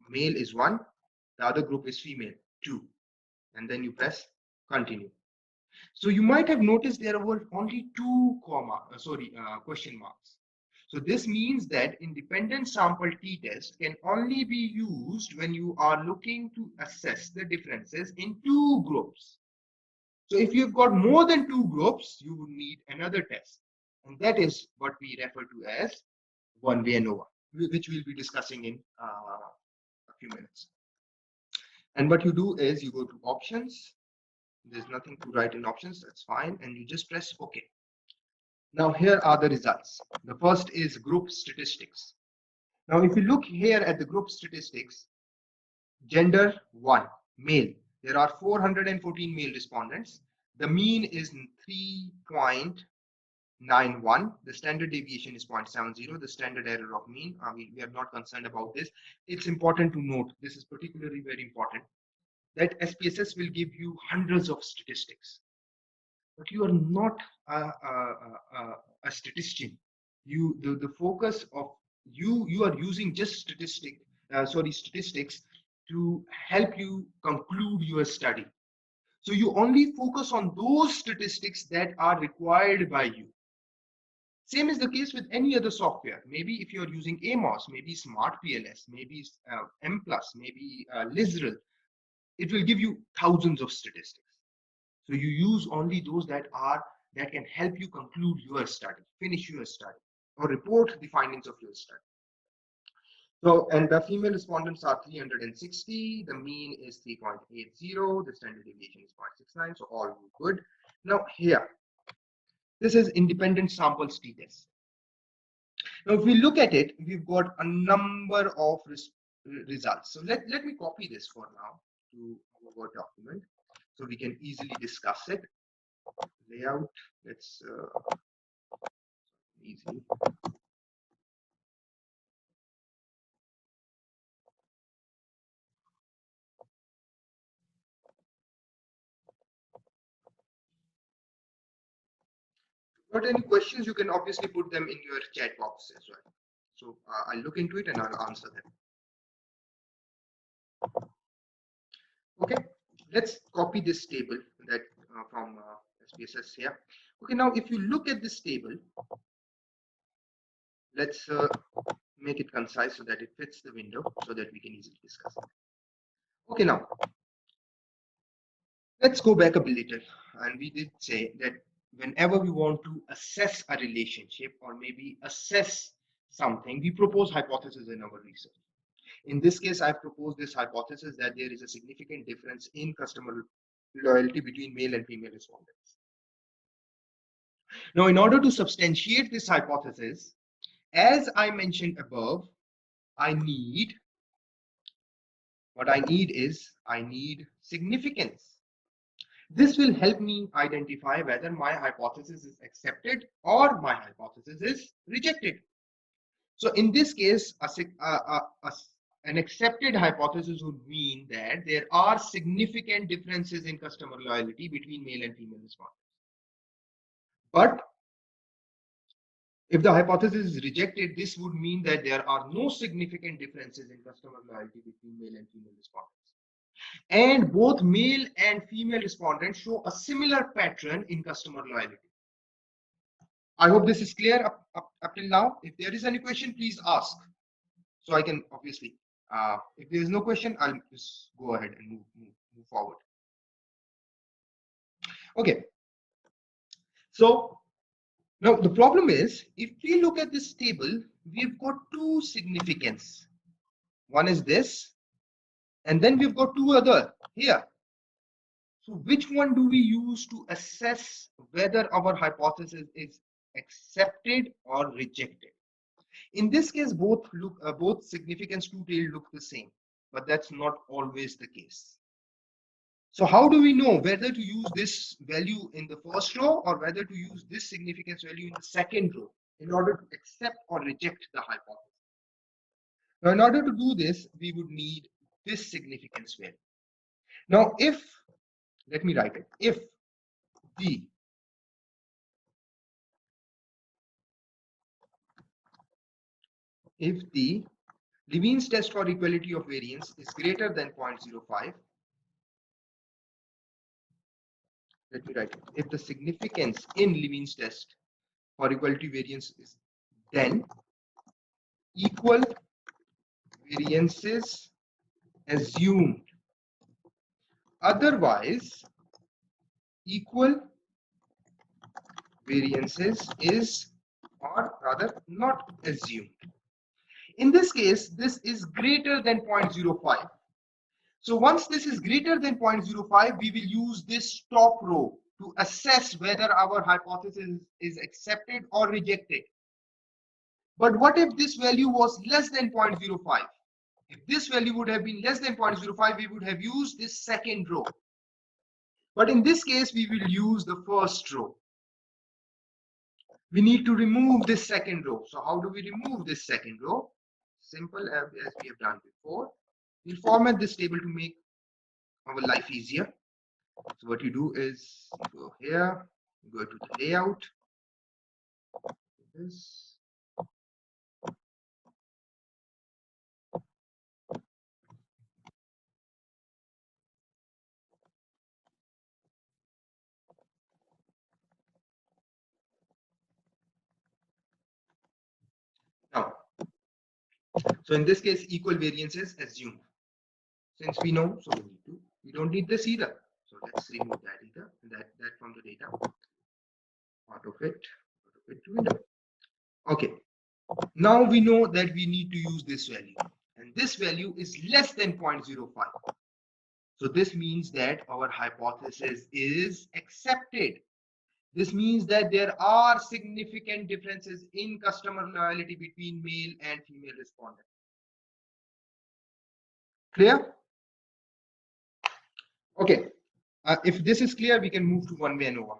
Speaker 1: male is 1, the other group is female 2, and then you press continue. So you might have noticed there were only two question marks. So this means that independent sample t-test can only be used when you are looking to assess the differences in two groups. So if you've got more than two groups, you would need another test. And that is what we refer to as one-way ANOVA, which we'll be discussing in a few minutes. And what you do is you go to options. There's nothing to write in options, that's fine. And you just press OK. Now here are the results. The first is group statistics. Now if you look here at the group statistics, gender 1, male. There are 414 male respondents. The mean is 3.91. The standard deviation is 0.70. The standard error of mean, we are not concerned about this. It's important to note, this is particularly very important, that SPSS will give you hundreds of statistics, but you are not a statistician. The focus of you are using just statistics to help you conclude your study. So you only focus on those statistics that are required by you. Same is the case with any other software. Maybe if you're using AMOS, maybe Smart PLS, maybe M+, maybe Lizrel, it will give you thousands of statistics. So you use only those that can help you conclude your study, finish your study, or report the findings of your study. So, and the female respondents are 360, the mean is 3.80, the standard deviation is 0.69, so all good. Now here, this is independent samples t-test. Now if we look at it, we've got a number of results. So let me copy this for now to our Word document so we can easily discuss it. Layout, let's easy. Got any questions, you can obviously put them in your chat box as well. So I'll look into it and I'll answer them. Okay, let's copy this table that from SPSS here. Okay, now if you look at this table, let's make it concise so that it fits the window so that we can easily discuss it. Okay, now let's go back a little, and we did say that whenever we want to assess a relationship or maybe assess something, we propose hypotheses in our research. In this case, I've proposed this hypothesis that there is a significant difference in customer loyalty between male and female respondents. Now, in order to substantiate this hypothesis, as I mentioned above, I need significance. This will help me identify whether my hypothesis is accepted or my hypothesis is rejected. So in this case, an accepted hypothesis would mean that there are significant differences in customer loyalty between male and female respondents. But if the hypothesis is rejected, this would mean that there are no significant differences in customer loyalty between male and female respondents. And both male and female respondents show a similar pattern in customer loyalty. I hope this is clear up till now. If there is any question, please ask. So I can obviously, if there is no question, I'll just go ahead and move forward. Okay. So now the problem is, if we look at this table, we've got two significance. One is this, and then we've got two other here. So which one do we use to assess whether our hypothesis is accepted or rejected? In this case, both significance two-tailed look the same, but that's not always the case. So how do we know whether to use this value in the first row or whether to use this significance value in the second row in order to accept or reject the hypothesis? Now, in order to do this, we would need this significance value. Now, let me write it, the if the Levine's test for equality of variance is greater than 0.05, let me write it, if the significance in Levine's test for equality variance is, then equal variances assumed. Otherwise, equal variances is, or rather not assumed. In this case, this is greater than 0.05. So once this is greater than 0.05, we will use this top row to assess whether our hypothesis is accepted or rejected. But what if this value was less than 0.05? If this value would have been less than 0.05, we would have used this second row. But in this case, we will use the first row. We need to remove this second row. So how do we remove this second row? Simple as we have done before. We'll format this table to make our life easier. So what you do is you go here, you go to the layout, this. Now, so in this case, equal variances assumed. Since we know, so we don't need this either. So let's remove that either, that from the data. Out of it to window. Okay. Now we know that we need to use this value, and this value is less than 0.05. So this means that our hypothesis is accepted. This means that there are significant differences in customer loyalty between male and female respondents. Clear? Okay. If this is clear, we can move to one-way ANOVA.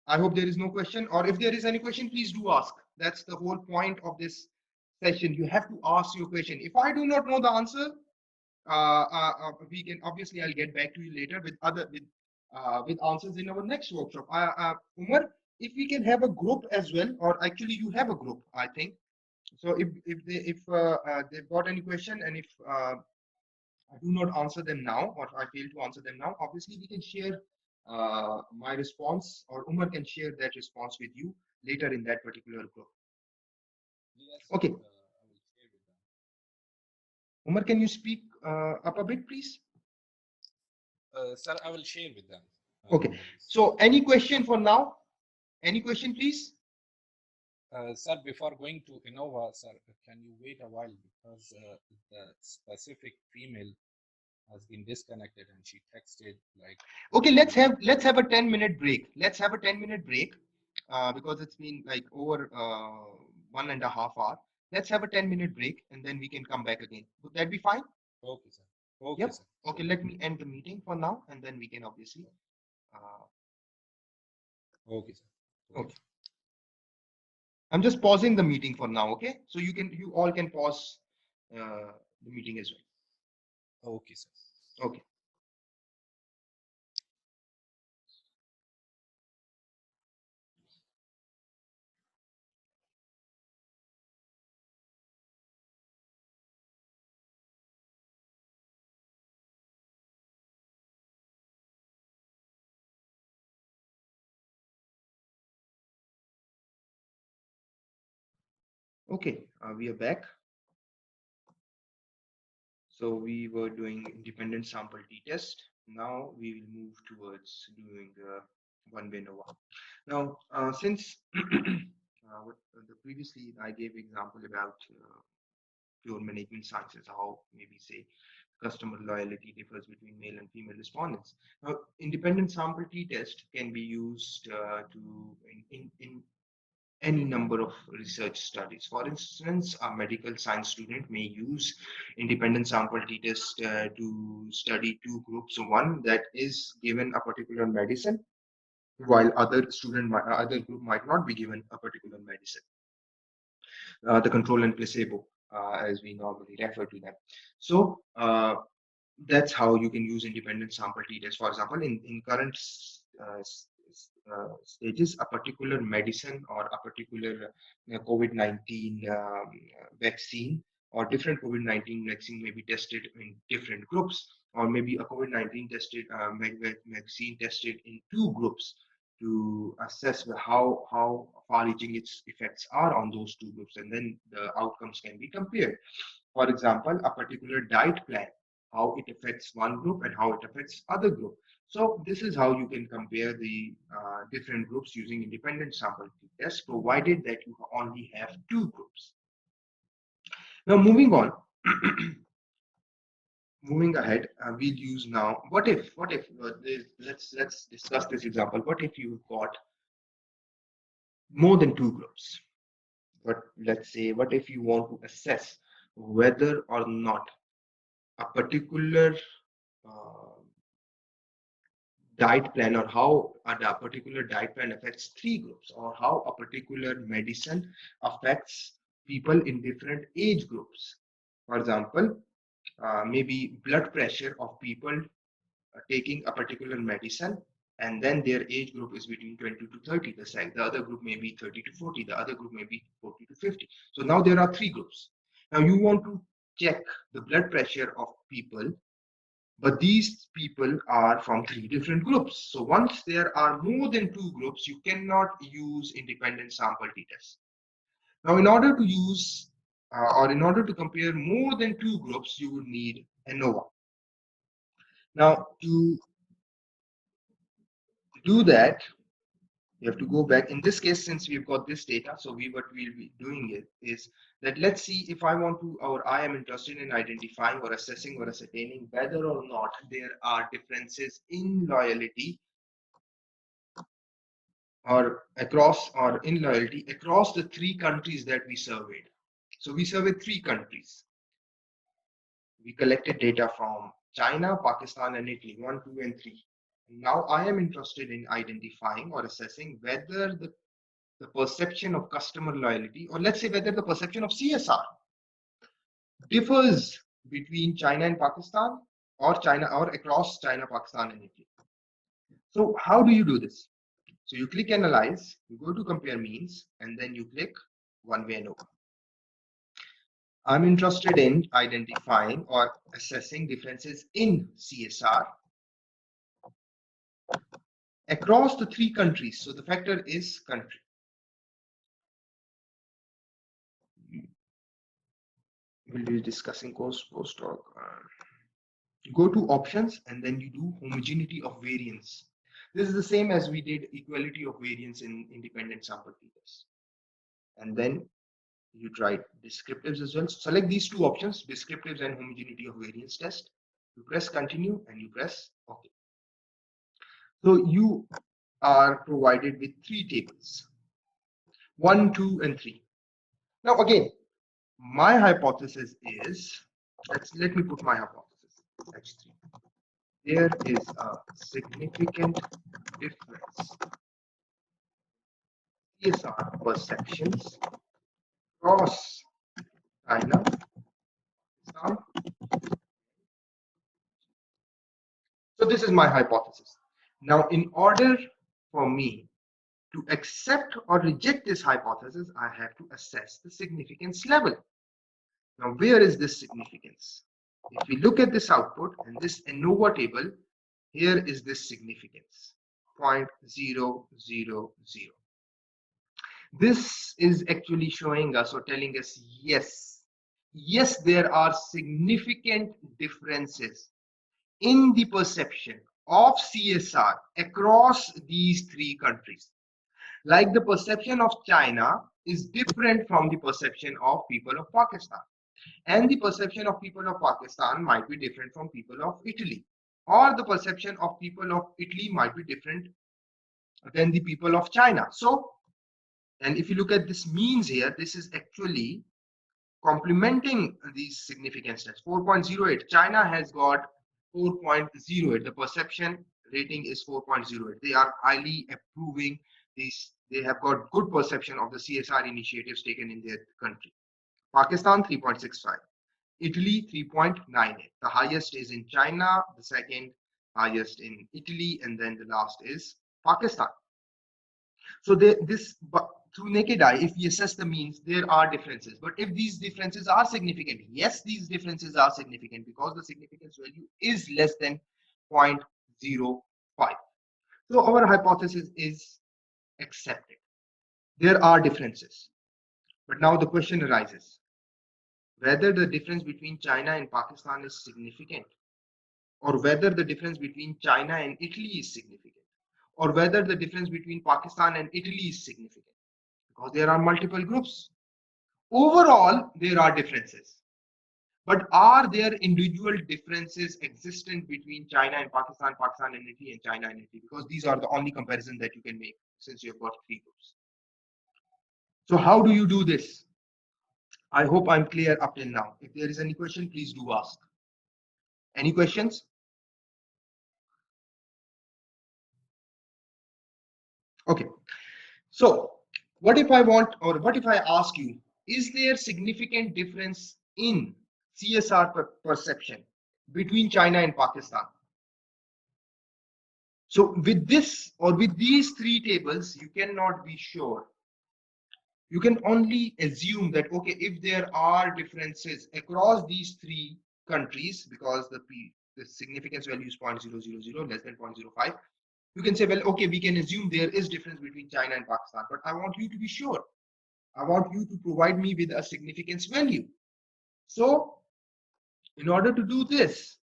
Speaker 1: I hope there is no question, or if there is any question, please do ask. That's the whole point of this session. You have to ask your question. If I do not know the answer, we can obviously, I'll get back to you later with answers in our next workshop. Umar, if we can have a group as well, or actually you have a group, I think. So if they've got any question, and if I do not answer them now, or I fail to answer them now, obviously we can share my response, or Umar can share that response with you later in that particular group.
Speaker 2: Yes,
Speaker 1: okay.
Speaker 2: I will share with them.
Speaker 1: Umar, can you speak up a bit, please?
Speaker 2: Sir, I will share with them.
Speaker 1: Okay. So any question for now? Any question, please?
Speaker 2: Sir, before going to Innova, sir, can you wait a while, because the specific female has been disconnected and she texted like.
Speaker 1: Okay, let's have a 10-minute break. Let's have a 10-minute break because it's been like over 1.5 hours. Let's have a 10-minute break and then we can come back again. Would that be fine?
Speaker 2: Okay, sir. Okay,
Speaker 1: yep.
Speaker 2: Sir.
Speaker 1: Okay, let me end the meeting for now and then we can obviously.
Speaker 2: Okay, sir.
Speaker 1: Okay. I'm just pausing the meeting for now. Okay, so you all can pause the meeting as well.
Speaker 2: Okay, sir.
Speaker 1: Okay. Okay, we are back. So we were doing independent sample t-test. Now we will move towards doing the one-way ANOVA. Now, since previously I gave example about pure management sciences, how maybe say customer loyalty differs between male and female respondents. Now, independent sample t-test can be used to in any number of research studies. For instance, a medical science student may use independent sample t-test to study two groups. One that is given a particular medicine, while other group might not be given a particular medicine. The control and placebo, as we normally refer to them. So that's how you can use independent sample t-test. For example, in current stages, a particular medicine or a particular COVID-19 vaccine or different COVID-19 vaccine may be tested in different groups, or maybe a COVID-19 vaccine tested in two groups to assess how far-reaching its effects are on those two groups, and then the outcomes can be compared. For example, a particular diet plan, how it affects one group and how it affects other group. So this is how you can compare the different groups using independent sample tests, provided that you only have two groups. Now moving on, moving ahead, we'll use now what if let's discuss this example. What if you've got more than two groups? But let's say, what if you want to assess whether or not a particular uh, diet plan, or how a particular diet plan affects three groups, or how a particular medicine affects people in different age groups? For example, maybe blood pressure of people taking a particular medicine, and then their age group is between 20 to 30. The other group may be 30 to 40. The other group may be 40 to 50. So now there are three groups. Now you want to check the blood pressure of people, but these people are from three different groups. So once there are more than two groups, you cannot use independent sample t-test. Now, in order to use or in order to compare more than two groups, you would need ANOVA. Now, to do that, you have to go back. In this case, since we've got this data, so what we'll be doing is that let's see if I want to, or I am interested in identifying or assessing or ascertaining whether or not there are differences in loyalty or in loyalty across the three countries that we surveyed. So we surveyed three countries. We collected data from China, Pakistan, and Italy, 1, 2, and 3. Now I am interested in identifying or assessing whether the perception of customer loyalty, or let's say whether the perception of CSR differs between China and Pakistan, or across China, Pakistan, and Italy. So how do you do this? So you click analyze, you go to compare means, and then you click one way ANOVA. I'm interested in identifying or assessing differences in CSR across the three countries. So the factor is country. We'll be discussing post-talk. Go to options, and then you do homogeneity of variance. This is the same as we did equality of variance in independent sample t-test. And then you try descriptives as well. So select these two options, descriptives and homogeneity of variance test. You press continue and you press OK. So you are provided with three tables, 1, 2, and 3. Now again, my hypothesis is, let me put my hypothesis, H3. There is a significant difference CSR perceptions across China, Pakistan. So this is my hypothesis. Now, in order for me to accept or reject this hypothesis, I have to assess the significance level. Now, where is this significance? If we look at this output and this ANOVA table, here is this significance, 0.000. This is actually showing us or telling us, yes, there are significant differences in the perception of CSR across these three countries. Like the perception of China is different from the perception of people of Pakistan. And the perception of people of Pakistan might be different from people of Italy. Or the perception of people of Italy might be different than the people of China. So And if you look at this means here, this is actually complementing these significance tests. 4.08. China has got 4.08. The perception rating is 4.08. They are highly approving these. They have got good perception of the CSR initiatives taken in their country. Pakistan 3.65. Italy 3.98. The highest is in China, the second highest in Italy, and then the last is Pakistan. So through naked eye, if we assess the means, there are differences. But if these differences are significant, yes, these differences are significant because the significance value is less than 0.05. So our hypothesis is accepted. There are differences. But now the question arises whether the difference between China and Pakistan is significant, or whether the difference between China and Italy is significant, or whether the difference between Pakistan and Italy is significant. Because there are multiple groups. Overall, there are differences. But are there individual differences existent between China and Pakistan, Pakistan and Italy, and China and Italy? Because these are the only comparisons that you can make since you've got three groups. So how do you do this? I hope I'm clear up till now. If there is any question, please do ask. Any questions? Okay. So what if I want, or what if I ask you, is there significant difference in CSR perception between China and Pakistan? So with this or with these three tables, you cannot be sure. You can only assume that, okay, if there are differences across these three countries, because the significance value is 0.000, less than 0.05, you can say, well, okay, we can assume there is difference between China and Pakistan, but I want you to be sure. I want you to provide me with a significance value. So in order to do this,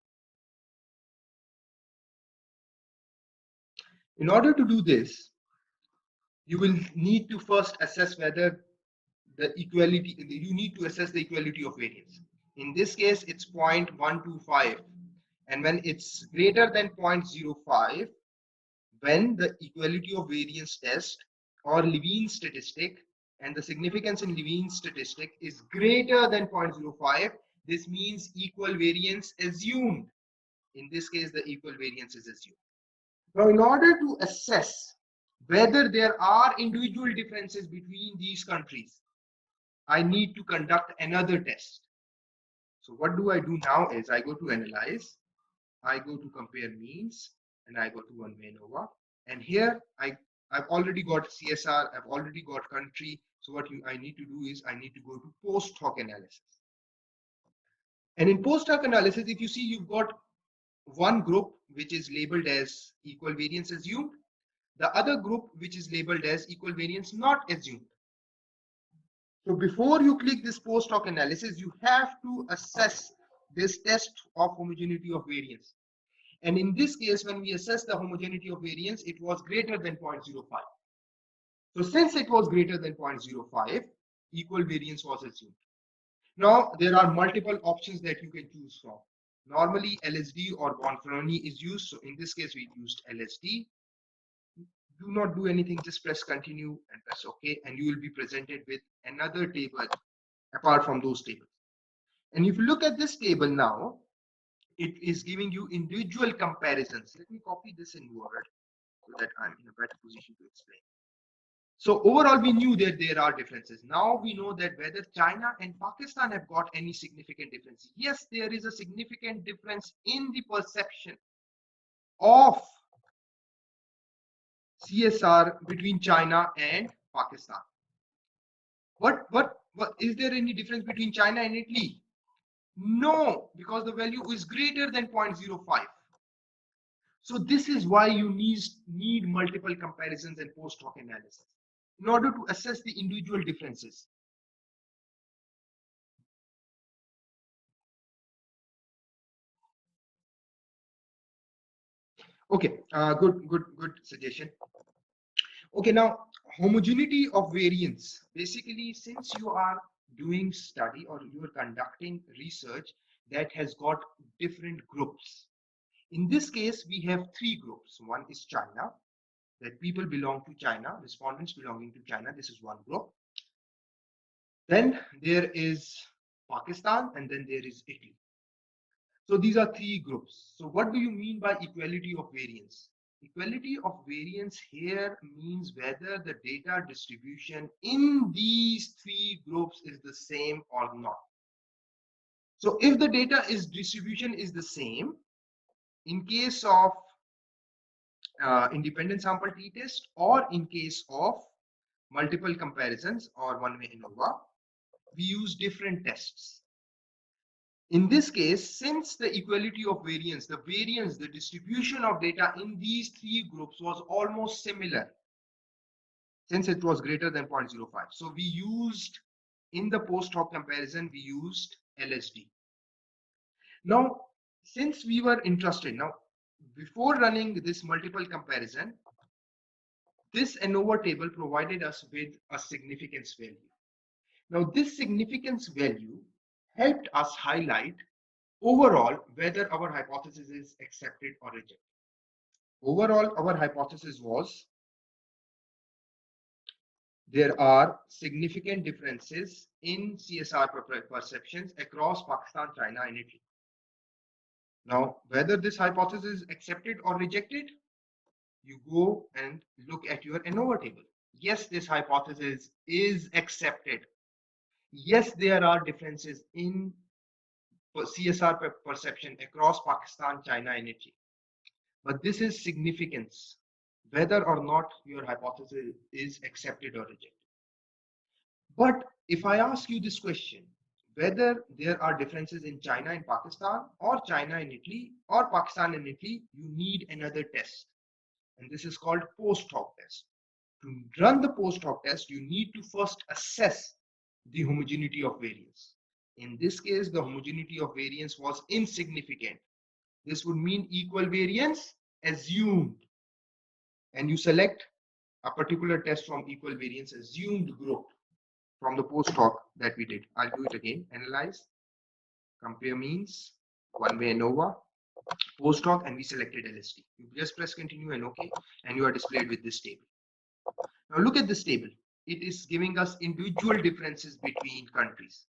Speaker 1: you will need to first assess whether you need to assess the equality of variance. In this case, it's 0.125. And when it's greater than 0.05, when the equality of variance test or Levene statistic and the significance in Levene statistic is greater than 0.05, this means equal variance assumed. In this case, the equal variance is assumed. Now, in order to assess whether there are individual differences between these countries, I need to conduct another test. So what do I do now is I go to analyze, I go to compare means, and I go to one way ANOVA. And here I've already got CSR, I've already got country. So what I need to do is I need to go to post hoc analysis. And in post hoc analysis, if you see, you've got one group which is labeled as equal variance assumed, the other group which is labeled as equal variance not assumed. So before you click this post hoc analysis, you have to assess this test of homogeneity of variance. And in this case, when we assess the homogeneity of variance, it was greater than 0.05. So since it was greater than 0.05, equal variance was assumed. Now, there are multiple options that you can choose from. Normally, LSD or Bonferroni is used. So in this case, we used LSD. Do not do anything, just press continue and press OK, and you will be presented with another table apart from those tables. And if you look at this table now, it is giving you individual comparisons. Let me copy this in Word so that I'm in a better position to explain. So overall, we knew that there are differences. Now we know that whether China and Pakistan have got any significant differences. Yes, there is a significant difference in the perception of CSR between China and Pakistan. What is there any difference between China and Italy? No, because the value is greater than 0.05. So this is why you need multiple comparisons and post hoc analysis in order to assess the individual differences. Okay, good suggestion. Okay, now homogeneity of variance. Basically, since you are doing study or you are conducting research that has got different groups. In this case, we have three groups. One is China, that people belong to China, respondents belonging to China. This is one group. Then there is Pakistan, and then there is Italy. So these are three groups. So what do you mean by equality of variance? Equality of variance here means whether the data distribution in these three groups is the same or not. So if the data distribution is the same, in case of independent sample t-test, or in case of multiple comparisons or one-way ANOVA, we use different tests. In this case, since the equality of variance, the distribution of data in these three groups was almost similar, since it was greater than 0.05. So we used, in the post hoc comparison, we used LSD. Now, since we were interested, before running this multiple comparison, this ANOVA table provided us with a significance value. Now, this significance value helped us highlight overall whether our hypothesis is accepted or rejected. Overall, our hypothesis was there are significant differences in CSR perceptions across Pakistan, China, and Italy. Now, whether this hypothesis is accepted or rejected, you go and look at your ANOVA table. Yes, this hypothesis is accepted. Yes, there are differences in CSR perception across Pakistan, China, and Italy. But this is significance, whether or not your hypothesis is accepted or rejected. But if I ask you this question, whether there are differences in China and Pakistan, or China and Italy, or Pakistan and Italy, you need another test. And this is called post hoc test. To run the post hoc test, you need to first assess the homogeneity of variance. In this case, the homogeneity of variance was insignificant. This would mean equal variance assumed. And you select a particular test from equal variance assumed group from the post hoc that we did. I'll do it again. Analyze, compare means, one-way ANOVA, post hoc, and we selected LSD. You just press continue and OK, and you are displayed with this table. Now look at this table. It is giving us individual differences between countries.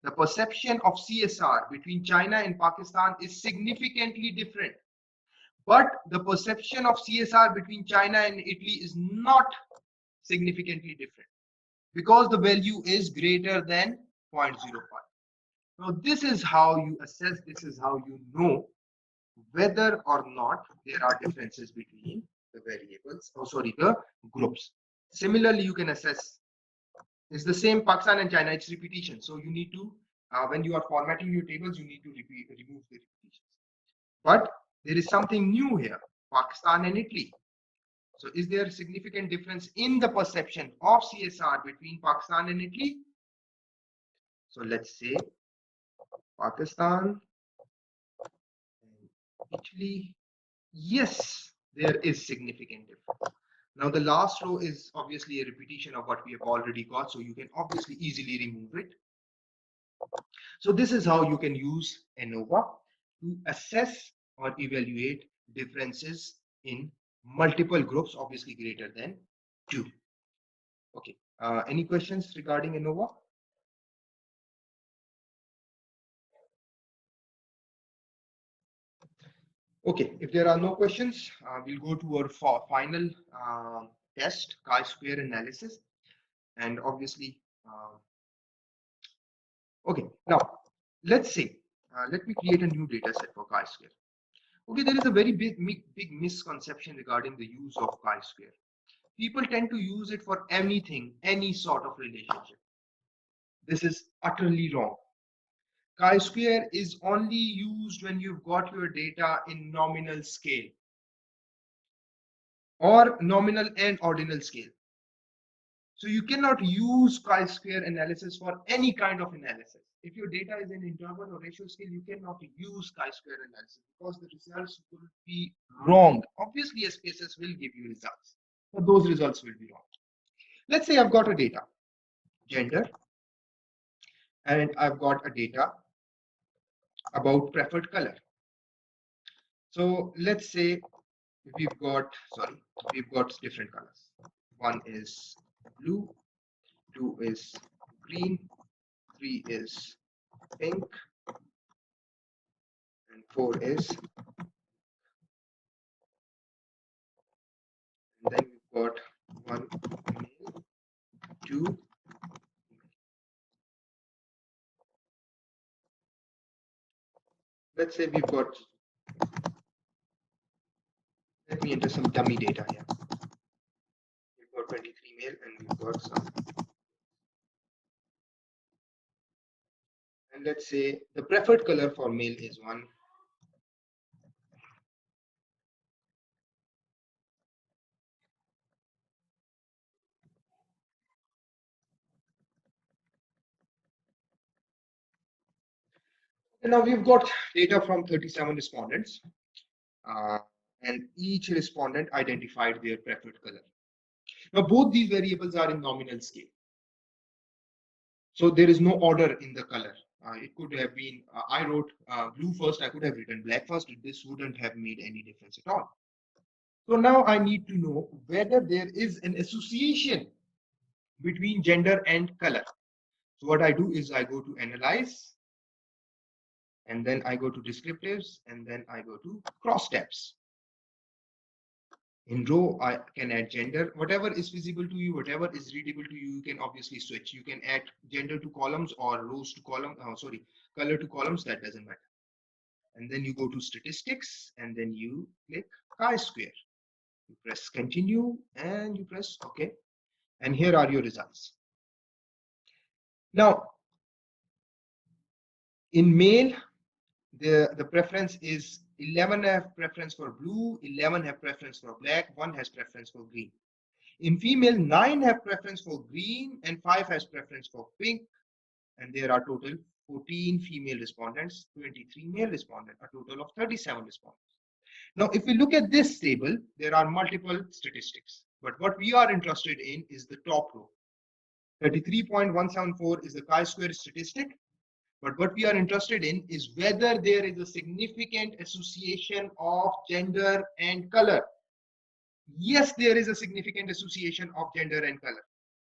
Speaker 1: The perception of CSR between China and Pakistan is significantly different. But the perception of CSR between China and Italy is not significantly different, because the value is greater than 0.05. Now, this is how you assess, this is how you know whether or not there are differences between the variables, the groups. Similarly, you can assess, it's the same Pakistan and China, it's repetition. So you need to, when you are formatting your tables, you need to remove the repetitions. But there is something new here, Pakistan and Italy. So is there a significant difference in the perception of CSR between Pakistan and Italy? So let's say Pakistan and Italy. Yes, there is significant difference. Now the last row is obviously a repetition of what we have already got, so you can obviously easily remove it. So this is how you can use ANOVA to assess or evaluate differences in multiple groups, obviously greater than 2. Okay, any questions regarding ANOVA? Okay, if there are no questions, we'll go to our final test, chi-square analysis. And obviously, okay, now let's say, let me create a new data set for chi-square. Okay, there is a very big misconception regarding the use of chi-square. People tend to use it for anything, any sort of relationship. This is utterly wrong. Chi-square is only used when you've got your data in nominal scale, or nominal and ordinal scale. So you cannot use chi-square analysis for any kind of analysis. If your data is in interval or ratio scale, you cannot use chi-square analysis, because the results will be wrong. Obviously, SPSS will give you results, but those results will be wrong. Let's say I've got a data, gender, and I've got a data about preferred color. So let's say we've got, sorry, we've got different colors. One is blue, two is green, three is pink, and four is, and then we've got one male, two. Let's say we've got, let me enter some dummy data here. We've got 23 male and we've got some, and let's say the preferred color for male is one. And now we've got data from 37 respondents, uh, and each respondent identified their preferred color. Now both these variables are in nominal scale, so there is no order in the color. It could have been, I wrote blue first, I could have written black first. This wouldn't have made any difference at all. So now I need to know whether there is an association between gender and color. So what I do is I go to analyze, and then I go to descriptives, and then I go to cross tabs. In row, I can add gender, whatever is visible to you, whatever is readable to you, you can obviously switch. You can add gender to columns or rows to column, sorry, color to columns, that doesn't matter. And then you go to statistics, and then you click chi-square. You press continue, and you press OK. And here are your results. Now, in male, the preference is 11 have preference for blue, 11 have preference for black, 1 has preference for green. In female, 9 have preference for green and 5 has preference for pink. And there are total 14 female respondents, 23 male respondents, a total of 37 respondents. Now, if we look at this table, there are multiple statistics. But what we are interested in is the top row. 33.174 is the chi-square statistic. But what we are interested in is whether there is a significant association of gender and color. Yes, there is a significant association of gender and color,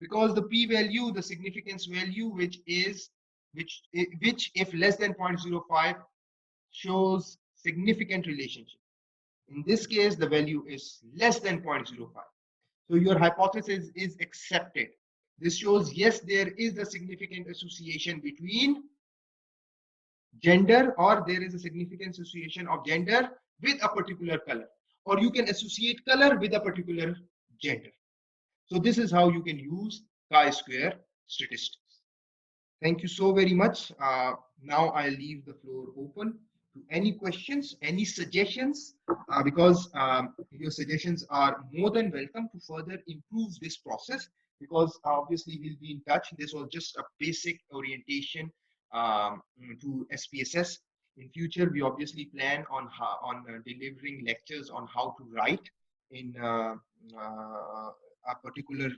Speaker 1: because the p-value, the significance value, which if less than 0.05 shows significant relationship. In this case, the value is less than 0.05. So your hypothesis is accepted. This shows, yes, there is a significant association between gender, or there is a significant association of gender with a particular color, or you can associate color with a particular gender. So this is how you can use chi-square statistics. Thank you so very much. Now I'll leave the floor open to any questions, any suggestions, because your suggestions are more than welcome to further improve this process, because obviously we'll be in touch. This was just a basic orientation to SPSS. In future, we obviously plan on delivering lectures on how to write in a particular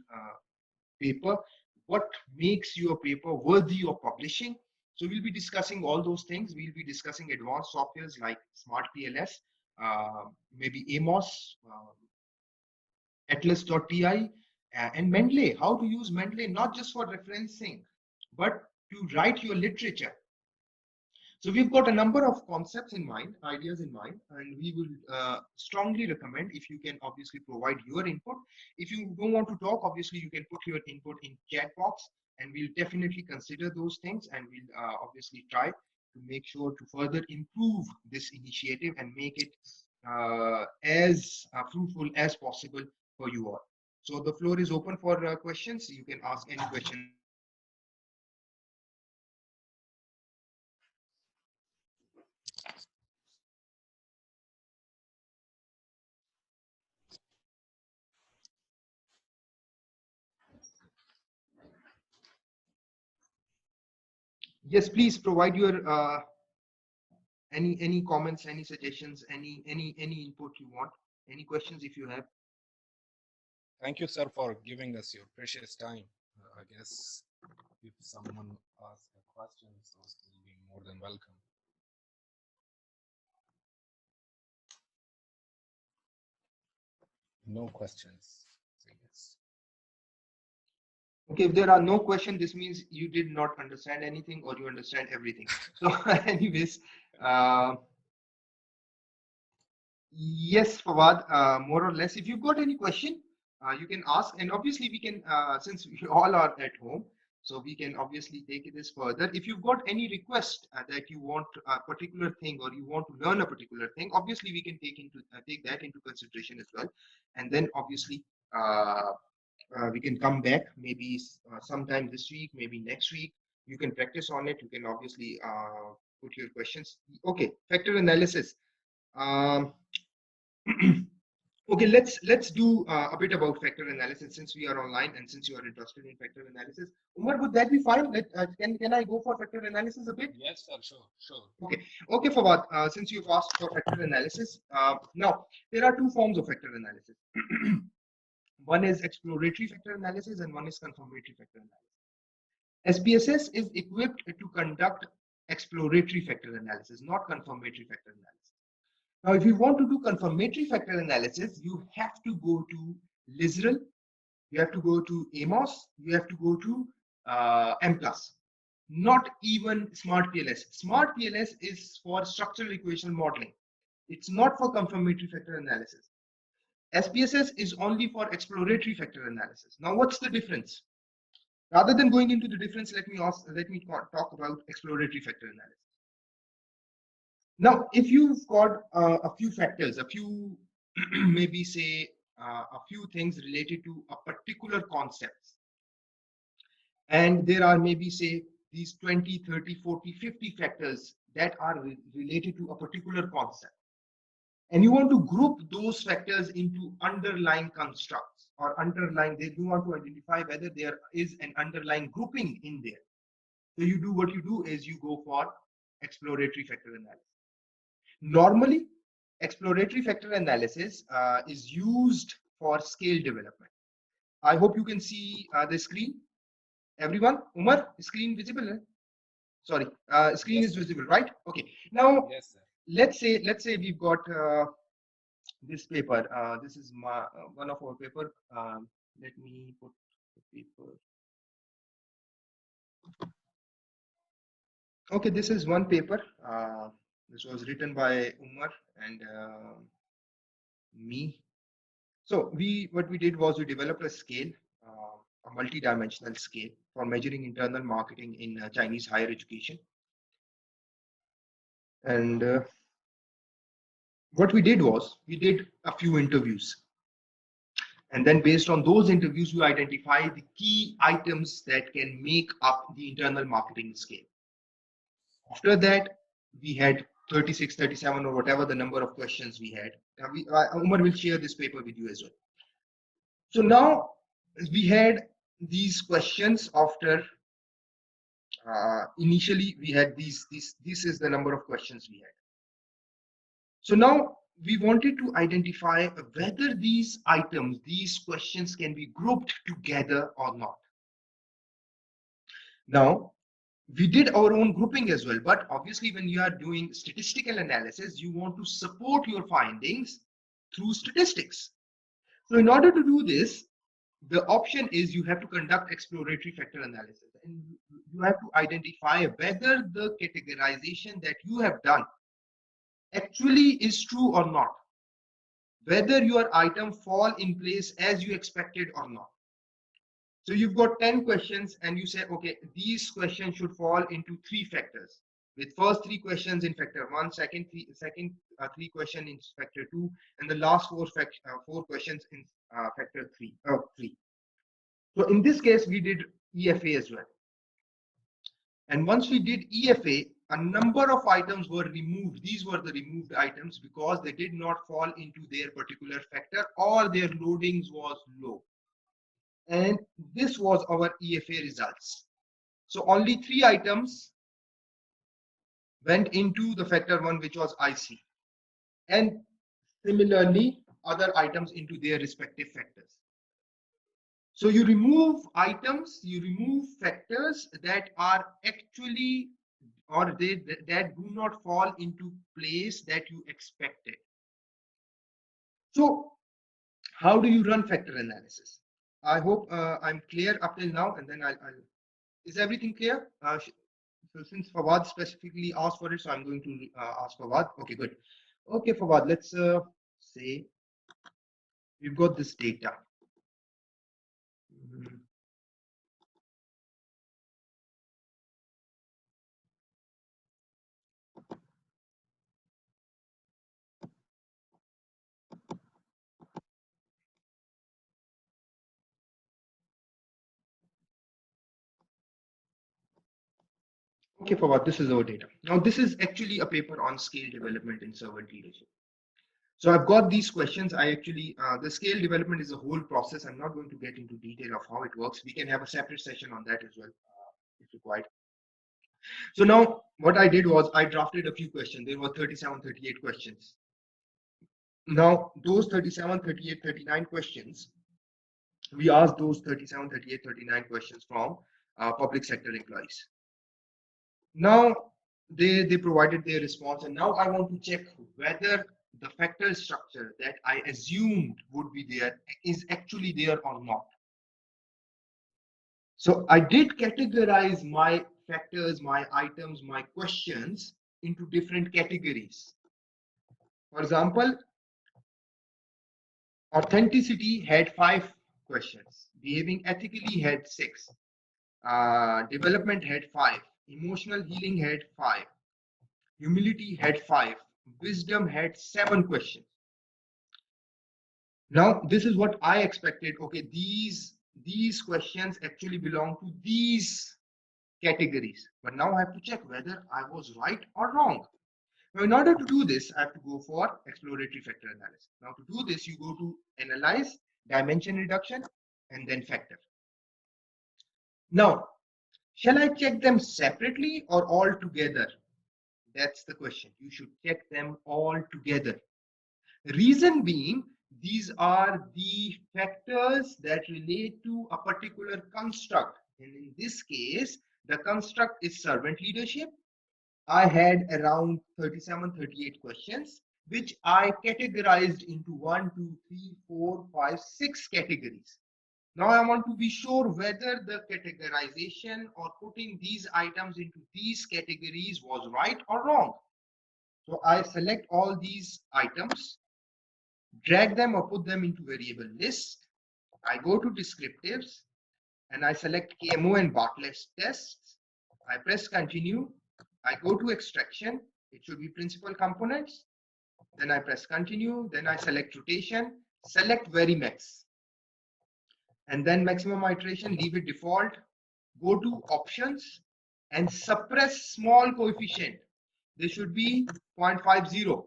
Speaker 1: paper. What makes your paper worthy of publishing? So we'll be discussing all those things. We'll be discussing advanced softwares like Smart PLS, maybe Amos, Atlas.ti, and Mendeley. How to use Mendeley not just for referencing, but to write your literature. So we've got a number of concepts in mind, ideas in mind, and we will strongly recommend if you can obviously provide your input. If you don't want to talk, obviously you can put your input in chat box, and we'll definitely consider those things, and we'll obviously try to make sure to further improve this initiative and make it as fruitful as possible for you all. So the floor is open for questions. You can ask any questions. Yes, please provide your any comments, any suggestions, any input you want, any questions if you have.
Speaker 2: Thank you, sir, for giving us your precious time. I guess if someone asks a question, so will be more than welcome. No questions. Say yes.
Speaker 1: Okay, if there are no questions, this means you did not understand anything or you understand everything. So anyways, uh, yes, Fawad, more or less. If you've got any question, you can ask, and obviously we can, since we all are at home, so we can obviously take this further. If you've got any request that you want a particular thing or you want to learn a particular thing, obviously we can take that into consideration as well, and then obviously we can come back maybe sometime this week, maybe next week. You can practice on it. You can obviously put your questions. Okay, factor analysis. Um, Okay, let's do a bit about factor analysis since we are online and since you are interested in factor analysis. Umar, would that be fine? Can I go for factor analysis a bit?
Speaker 2: Yes, sir. Sure. Sure.
Speaker 1: Okay, Fawad. Since you've asked for factor analysis, now there are two forms of factor analysis. One is exploratory factor analysis and one is confirmatory factor analysis. SPSS is equipped to conduct exploratory factor analysis, not confirmatory factor analysis. Now, if you want to do confirmatory factor analysis, you have to go to Lizral, you have to go to Amos, you have to go to M+. Not even Smart PLS. Smart PLS is for structural equation modeling. It's not for confirmatory factor analysis. SPSS is only for exploratory factor analysis. Now, what's the difference? Rather than going into the difference, let me talk about exploratory factor analysis. Now, if you've got a few factors, a few, maybe say a few things related to a particular concept, and there are maybe say these 20, 30, 40, 50 factors that are related to a particular concept, and you want to group those factors into underlying constructs or underlying, you want to identify whether there is an underlying grouping in there. So what you do is you go for exploratory factor analysis. Normally, exploratory factor analysis is used for scale development. I hope you can see the screen. Everyone, Umar, screen visible? Sorry, screen
Speaker 2: Yes,
Speaker 1: is
Speaker 2: sir.
Speaker 1: visible, right? Okay. Now,
Speaker 2: Yes, sir.
Speaker 1: let's say we've got this paper. This is one of our paper. Let me put the paper. Okay, this is one paper. This was written by Umar and me. So what we did was we developed a scale, a multi-dimensional scale for measuring internal marketing in Chinese higher education. And what we did was we did a few interviews. And then based on those interviews, we identify the key items that can make up the internal marketing scale. After that, we had 36, 37, or whatever the number of questions we had. Umar will share this paper with you as well. So now we had these questions after initially we had this is the number of questions we had. So now we wanted to identify whether these items, these questions can be grouped together or not. Now we did our own grouping as well, but obviously when you are doing statistical analysis, you want to support your findings through statistics. So in order to do this, the option is you have to conduct exploratory factor analysis, and you have to identify whether the categorization that you have done actually is true or not, whether your item fall in place as you expected or not. So you've got 10 questions and you say, okay, these questions should fall into three factors, with first three questions in factor one, second three question in factor two, and the last four questions in factor three. So in this case, we did EFA as well. And once we did EFA, a number of items were removed. These were the removed items because they did not fall into their particular factor or their loadings was low. And this was our EFA results. So only three items went into the factor one, which was IC. And similarly, other items into their respective factors. So you remove items, you remove factors that are actually, or that do not fall into place that you expected. So How do you run factor analysis? I hope I'm clear up till now, and then I'll is everything clear? So since Fawad specifically asked for it, so I'm going to ask Fawad. Okay, good. Okay, Fawad, let's say we've got this data. Mhm. Okay, Fawad, this is our data. Now, this is actually a paper on scale development in servant leadership. So I've got these questions. I actually, the scale development is a whole process. I'm not going to get into detail of how it works. We can have a separate session on that as well, if required. So now what I did was I drafted a few questions. There were 37, 38 questions. Now those 37, 38, 39 questions, we asked those 37, 38, 39 questions from public sector employees. Now they provided their response, and now I want to check whether the factor structure that I assumed would be there is actually there or not. So I did categorize my factors, my items, my questions into different categories. For example, authenticity had 5 questions, behaving ethically had 6, development had 5, emotional healing had 5, humility had 5, wisdom had 7 questions. Now this is what I expected. Okay, these questions actually belong to these categories, but now I have to check whether I was right or wrong. Now, in order to do this, I have to go for exploratory factor analysis. Now, to do this, you go to analyze, dimension reduction, and then factor. Now, shall I check them separately or all together? That's the question. You should check them all together. Reason being, these are the factors that relate to a particular construct. And in this case, the construct is servant leadership. I had around 37, 38 questions, which I categorized into 1, 2, 3, 4, 5, 6 categories. Now I want to be sure whether the categorization or putting these items into these categories was right or wrong. So I select all these items, drag them or put them into variable list. I go to descriptives and I select KMO and Bartlett tests. I press continue. I go to extraction. It should be principal components. Then I press continue. Then I select rotation, select Varimax. And then maximum iteration, leave it default. Go to options and suppress small coefficient. This should be 0.50.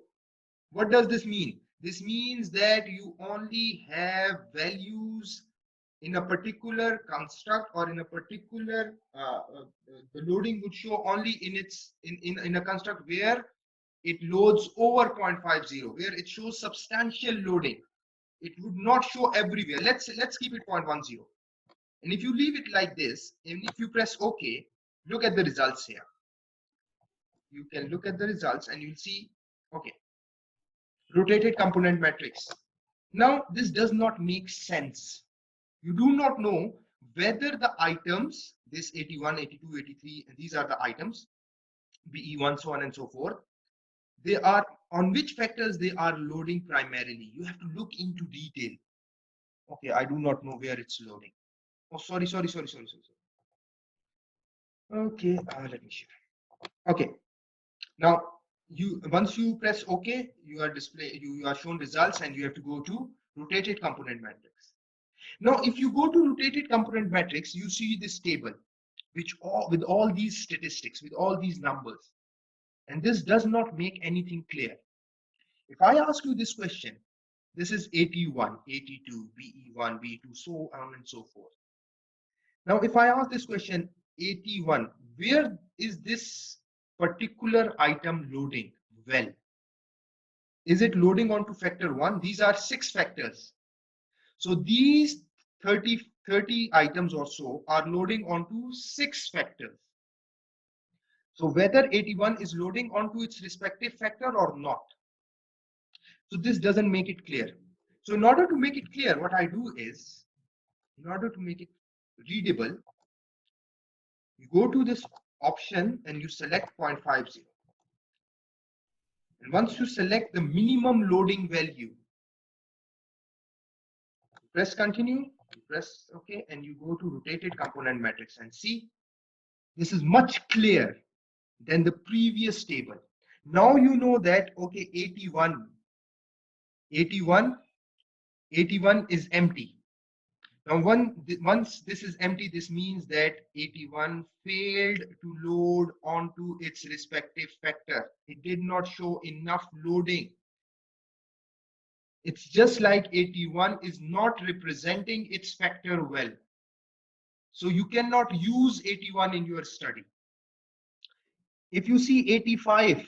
Speaker 1: What does this mean? This means that you only have values in a particular construct or in a particular the loading would show only in a construct where it loads over 0.50, where it shows substantial loading. It would not show everywhere. Let's keep it 0.10. And if you leave it like this, and if you press OK, look at the results here. You can look at the results and you'll see, okay, rotated component matrix. Now this does not make sense. You do not know whether the items, this 81, 82, 83, these are the items, BE1, so on and so forth, they are on which factors they are loading primarily. You have to look into detail. Okay, I do not know where it's loading. Oh, sorry. Okay, let me share. Okay, now once you press OK, you are shown results and you have to go to rotated component matrix. Now, if you go to rotated component matrix, you see this table, with all these statistics, with all these numbers, and this does not make anything clear. If I ask you this question, this is 81, 82, BE1, BE2, so on and so forth. Now, if I ask this question, 81, where is this particular item loading? Well, is it loading onto factor 1? These are 6 factors. So these 30 items or so are loading onto 6 factors. So whether 81 is loading onto its respective factor or not. So this doesn't make it clear. So in order to make it clear, what I do is, in order to make it readable, you go to this option and you select 0.50. And once you select the minimum loading value, you press continue, you press OK, and you go to rotated component matrix and see this is much clearer than the previous table. Now you know that, okay, 81 is empty. Now, once this is empty, this means that 81 failed to load onto its respective factor. It did not show enough loading. It's just like 81 is not representing its factor well. So you cannot use 81 in your study. If you see 85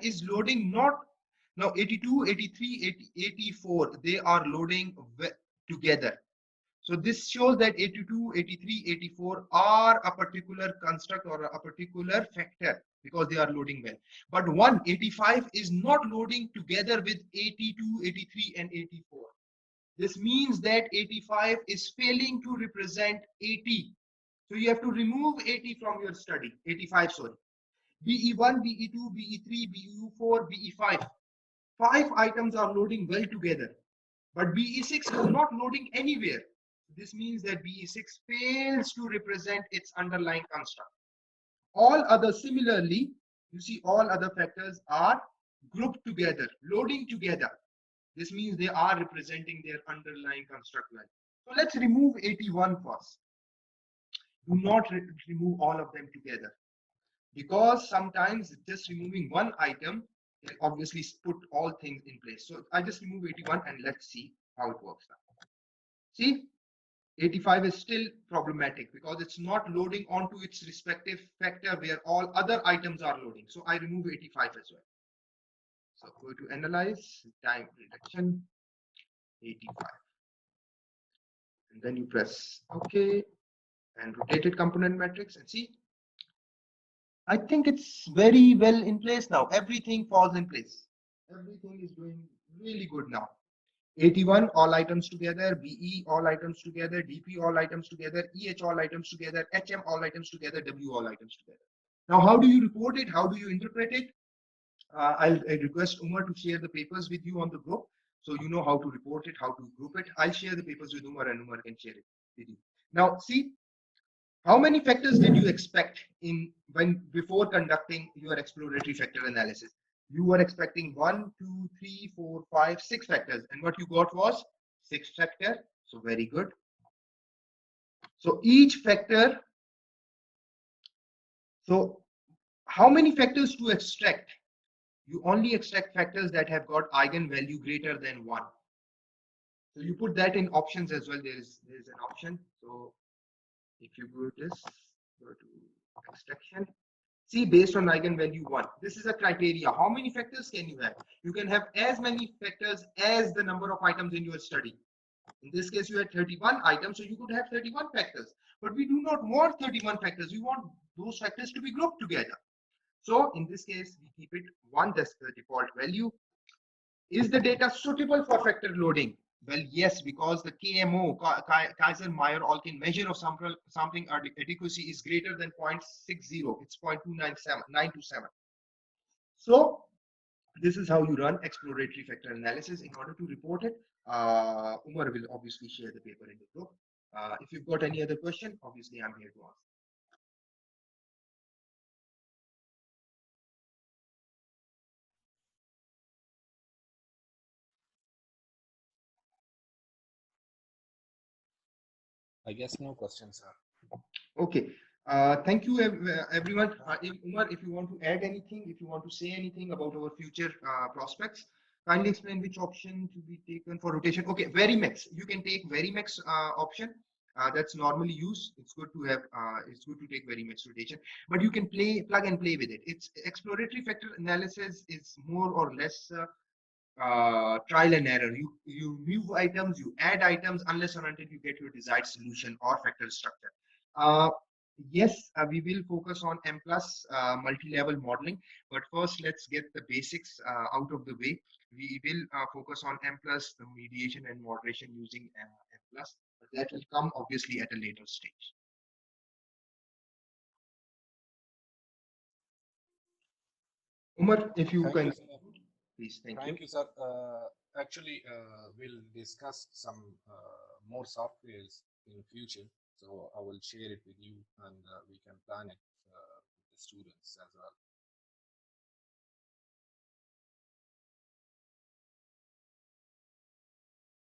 Speaker 1: is loading not now 82, 83, 84, they are loading together. So this shows that 82, 83, 84 are a particular construct or a particular factor because they are loading well. But 185 is not loading together with 82, 83, and 84. This means that 85 is failing to represent 80. So you have to remove 80 from your study, 85, sorry. BE1, BE2, BE3, BE4, BE5. 5 items are loading well together. But BE6 is not loading anywhere. This means that BE6 fails to represent its underlying construct. All other, similarly, you see all other factors are grouped together, loading together. This means they are representing their underlying construct line. So let's remove 81 first. Do not remove all of them together, because sometimes just removing one item will obviously put all things in place. So I just remove 81 and let's see how it works now. See, 85 is still problematic because it's not loading onto its respective factor where all other items are loading. So I remove 85 as well. So go to analyze, time reduction, 85. And then you press OK and rotated component matrix and see. I think it's very well in place now. Everything falls in place. Everything is doing really good now. 81 all items together, BE all items together, DP all items together, EH all items together, HM all items together, W all items together. Now, how do you report it? How do you interpret it? I request Umar to share the papers with you on the group, so you know how to report it, how to group it. I'll share the papers with Umar and Umar can share it with you. Now, see, how many factors did you expect before conducting your exploratory factor analysis? You were expecting 1, 2, 3, 4, 5, 6 factors, and what you got was 6 factor. So very good. So each factor. So how many factors to extract? You only extract factors that have got eigenvalue greater than 1. So you put that in options as well. There's an option. So if you go to extraction. See, based on eigenvalue 1. This is a criteria. How many factors can you have? You can have as many factors as the number of items in your study. In this case, you had 31 items, so you could have 31 factors. But we do not want 31 factors. We want those factors to be grouped together. So in this case, we keep it 1, that's the default value. Is the data suitable for factor loading? Well, yes, because the KMO, Kaizen-Meyer-Olkin measure of sampling adequacy is greater than 0.60. It's 0.297. So this is how you run exploratory factor analysis. In order to report it, Umar will obviously share the paper in the group. If you've got any other question, obviously I'm here to answer.
Speaker 2: I guess no questions, sir.
Speaker 1: Okay. Thank you, everyone. Umar, if you want to add anything, if you want to say anything about our future prospects, kindly explain which option to be taken for rotation. Okay, Varimex. You can take Varimex option. That's normally used. It's good to have. It's good to take Varimex rotation, but you can plug and play with it. It's exploratory factor analysis is more or less trial and error. You move items, you add items unless or until you get your desired solution or factor structure. Yes, we will focus on M plus multi-level modeling, but first let's get the basics out of the way. We will focus on M plus, the mediation and moderation using M plus, but that will come obviously at a later stage. Umar, if you
Speaker 2: Thank
Speaker 1: can,
Speaker 2: you, sir.
Speaker 1: please, thank you.
Speaker 2: Thank you, sir. Actually, we'll discuss some more softwares in the future. So I will share it with you, and we can plan it with the students as well.